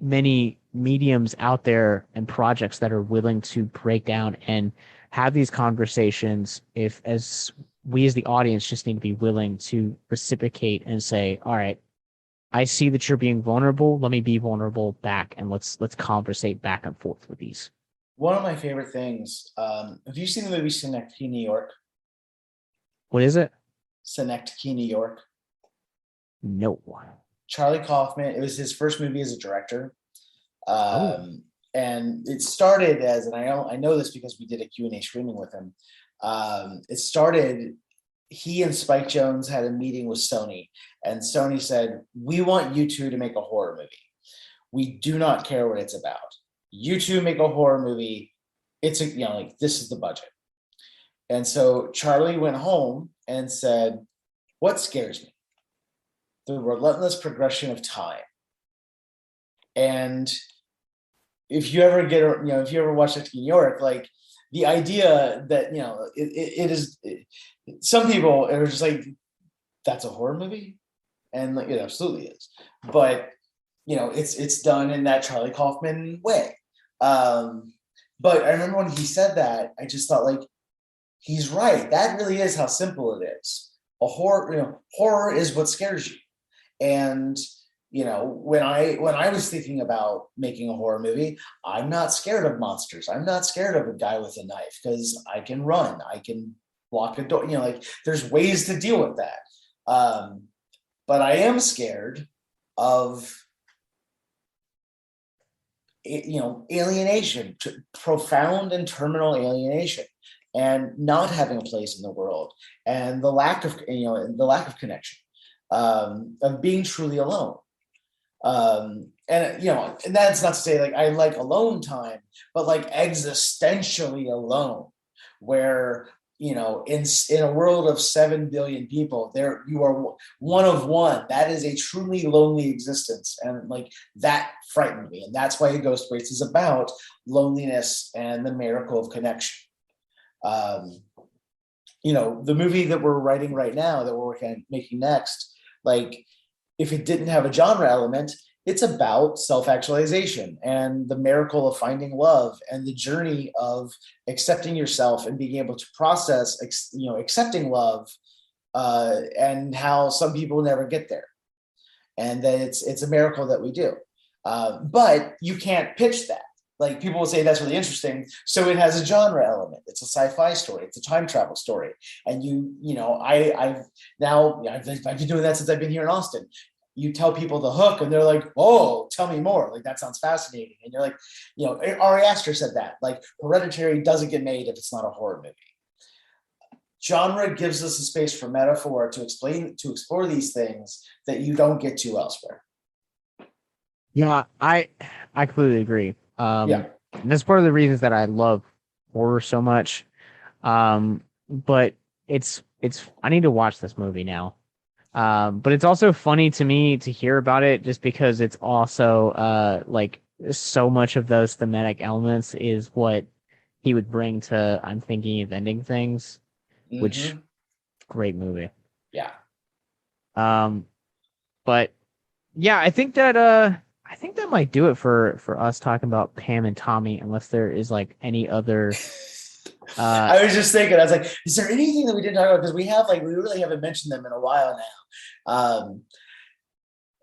many mediums out there and projects that are willing to break down and have these conversations if as we as the audience just need to be willing to reciprocate and say, all right, I see that you're being vulnerable. Let me be vulnerable back, and let's conversate back and forth with these.
One of my favorite things. Have you seen the movie Synecdoche, New York?
What is it?
Synecdoche, New York.
No.
Charlie Kaufman. It was his first movie as a director. And it started as, and I know this because we did a Q&A streaming with him. It started, he and Spike Jonze had a meeting with Sony, and Sony said, we want you two to make a horror movie. We do not care what it's about. You two make a horror movie. It's like, this is the budget. And so Charlie went home and said, what scares me? The relentless progression of time. And if you ever if you ever watch New York, like the idea that, it is, some people are just like, that's a horror movie. And like, it absolutely is. But, it's done in that Charlie Kaufman way. But I remember when he said that, I just thought, like, he's right. That really is how simple it is. A horror is what scares you. And, when I was thinking about making a horror movie, I'm not scared of monsters. I'm not scared of a guy with a knife because I can run. I can lock a door. There's ways to deal with that. But I am scared of, alienation, profound and terminal alienation, and not having a place in the world, and the lack of connection, of being truly alone. And that's not to say like I like alone time, but like existentially alone, where in a world of 7 billion people, there you are one of one. That is a truly lonely existence, and like that frightened me, and that's why Ghost Waits is about loneliness and the miracle of connection. The movie that we're writing right now, that we're making next, like if it didn't have a genre element, it's about self-actualization and the miracle of finding love and the journey of accepting yourself and being able to process, accepting love, and how some people never get there. And that it's a miracle that we do. But you can't pitch that. Like people will say that's really interesting. So it has a genre element. It's a sci-fi story. It's a time travel story. And I've been doing that since I've been here in Austin. You tell people the hook and they're like, oh, tell me more. Like, that sounds fascinating. And you're like, Ari Aster said that, like, Hereditary doesn't get made if it's not a horror movie. Genre gives us a space for metaphor to explore these things that you don't get to elsewhere.
Yeah, I completely agree.
And
that's part of the reasons that I love horror so much. But it's I need to watch this movie now. But it's also funny to me to hear about it just because it's also like so much of those thematic elements is what he would bring to I'm Thinking of Ending Things, which great movie.
Yeah.
But yeah, I think that might do it for us talking about Pam and Tommy, unless there is like any other
I was just thinking, I was like, is there anything that we didn't talk about? Because we really haven't mentioned them in a while now.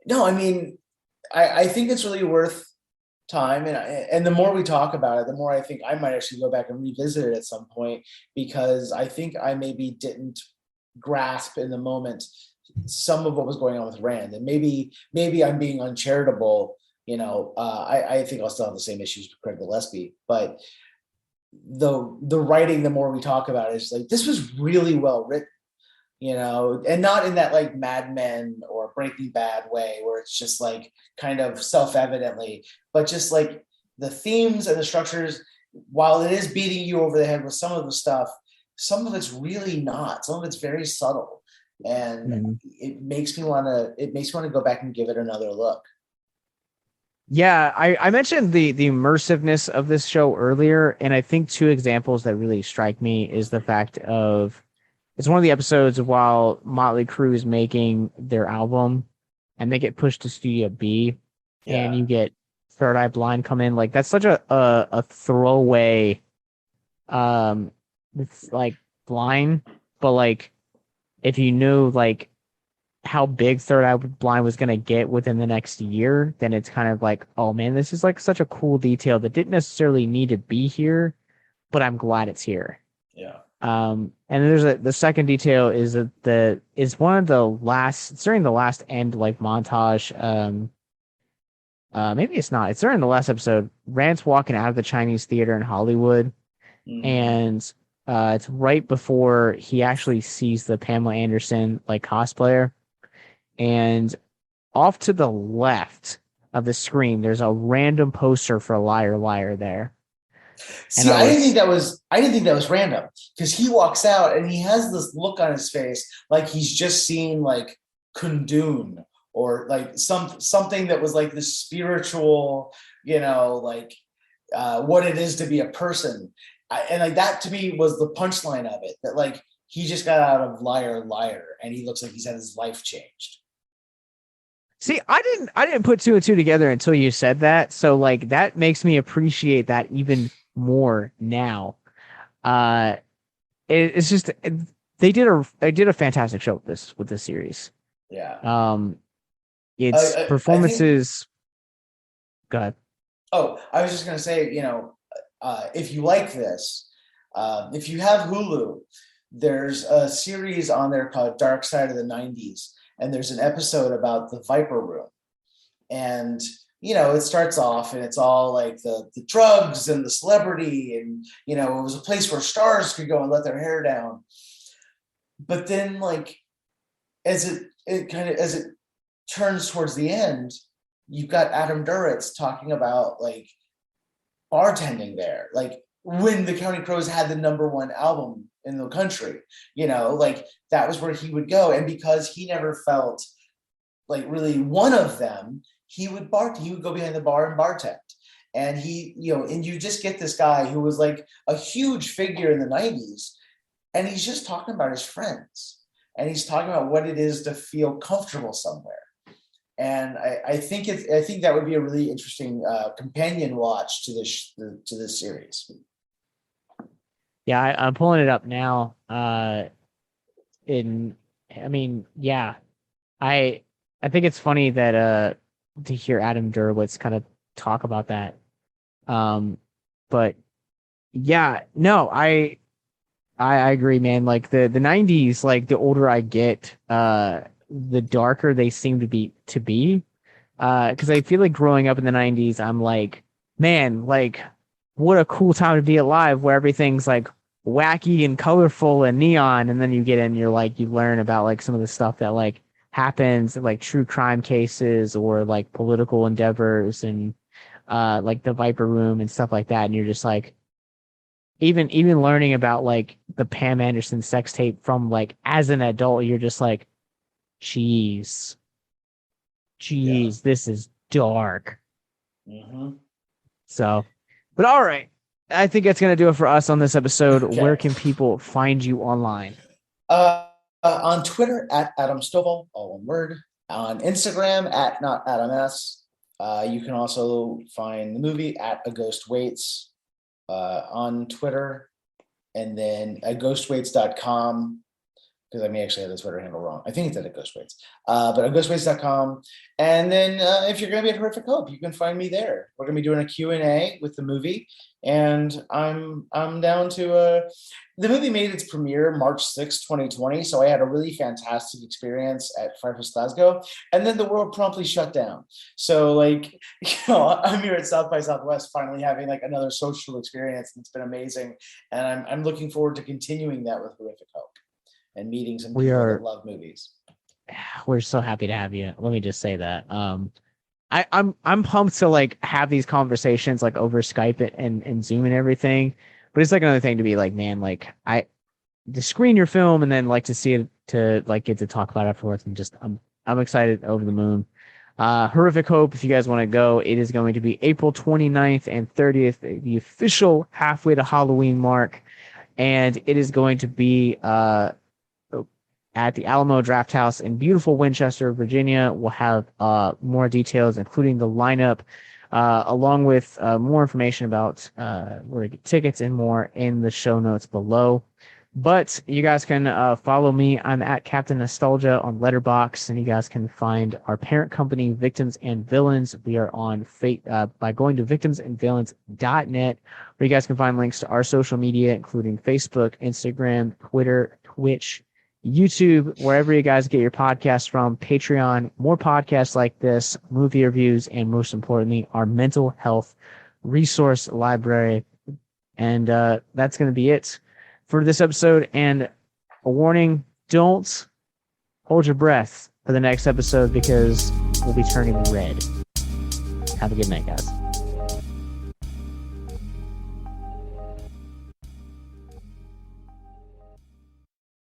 No, I mean, I think it's really worth time. And the more we talk about it, the more I think I might actually go back and revisit it at some point, because I think I maybe didn't grasp in the moment some of what was going on with Rand. And maybe I'm being uncharitable. I think I'll still have the same issues with Craig Gillespie, but the writing, the more we talk about it, is like, this was really well written, and not in that like Mad Men or Breaking Bad way where it's just like kind of self-evidently, but just like the themes and the structures, while it is beating you over the head with some of the stuff, some of it's really not. Some of it's very subtle, and it makes me want to go back and give it another look.
Yeah, I mentioned the immersiveness of this show earlier, and I think two examples that really strike me is the fact of it's one of the episodes while Motley-Crue is making their album, and they get pushed to Studio B, and you get third eye blind come in. Like that's such a throwaway it's like blind, but like if you knew like how big third eye blind was gonna get within the next year, then it's kind of like, oh man, this is like such a cool detail that didn't necessarily need to be here, but I'm glad it's here.
Yeah.
And there's the second detail is that is one of the last, it's during the last end like montage. Maybe it's not. It's during the last episode. Rand's walking out of the Chinese theater in Hollywood, and it's right before he actually sees the Pamela Anderson like cosplayer, and off to the left of the screen, there's a random poster for Liar Liar there.
See, I didn't think that was random, because he walks out and he has this look on his face like he's just seen like Kundun or like something that was like the spiritual, like what it is to be a person. And like that to me was the punchline of it, that like he just got out of Liar Liar and he looks like he's had his life changed.
See, I didn't put two and two together until you said that. So like that makes me appreciate that even more now. It's just they did a fantastic show with this series.
Yeah.
It's performances. Go ahead.
Oh, I was just gonna say, if you like this, if you have Hulu, there's a series on there called Dark Side of the 90s, and there's an episode about the Viper Room. And it starts off and it's all like the drugs and the celebrity, and it was a place where stars could go and let their hair down. But then like as it turns towards the end, you've got Adam Duritz talking about like bartending there, like when the Counting Crows had the #1 album in the country, like that was where he would go. And because he never felt like really one of them, he would go behind the bar and bartend. And and you just get this guy who was like a huge figure in the 90s, and he's just talking about his friends, and he's talking about what it is to feel comfortable somewhere. And I think that would be a really interesting companion watch to this series.
Yeah, I'm pulling it up now. I think it's funny that to hear Adam Duritz kind of talk about that. But yeah, no, I agree, man. Like the 90s, like the older I get, the darker they seem to be. Because I feel like growing up in the 90s, I'm like, man, like what a cool time to be alive, where everything's like wacky and colorful and neon. And then you get in, you learn about like some of the stuff that like happens, like true crime cases or like political endeavors and like the Viper Room and stuff like that. And you're just like, even learning about like the Pam-Anderson sex tape from like as an adult, you're just like, Jeez, yeah. This is dark.
Mm-hmm.
So, but all right. I think that's going to do it for us on this episode.
Okay.
Where can people find you online?
On Twitter at Adam Stovall, all one word. On Instagram at Not Adam S. You can also find the movie at A Ghost Waits on Twitter, and then at ghostwaits.com. Because I may actually have the Twitter handle wrong. I think it's at Ghostwaits. But at ghostwaits.com. And then if you're going to be at Horrific Hope, you can find me there. We're going to be doing a Q&A with the movie. And I'm down to... the movie made its premiere March 6, 2020. So I had a really fantastic experience at Firefest Glasgow. And then the world promptly shut down. So like, I'm here at South by Southwest finally having like another social experience. And it's been amazing. And I'm looking forward to continuing that with Horrific Hope and meeting some people that love movies.
We're so happy to have you. Let me just say that. I'm pumped to like have these conversations like over Skype and Zoom and everything. But it's like another thing to be like, man, like to screen your film and then like to see it, to like get to talk about it afterwards. And just I'm excited, over the moon. Horrific Hope, if you guys want to go, it is going to be April 29th and 30th, the official halfway to Halloween mark. And it is going to be at the Alamo Draft House in beautiful Winchester, Virginia. We'll have more details, including the lineup along with more information about where to get tickets and more in the show notes below. But you guys can follow me. I'm at Captain Nostalgia on Letterboxd, and you guys can find our parent company, Victims and Villains. We are on by going to victimsandvillains.net, where you guys can find links to our social media, including Facebook, Instagram, Twitter, Twitch, YouTube, wherever you guys get your podcasts from, Patreon, more podcasts like this, movie reviews, and most importantly, our mental health resource library. And that's going to be it for this episode. And a warning, don't hold your breath for the next episode because we'll be turning red. Have a good night, guys.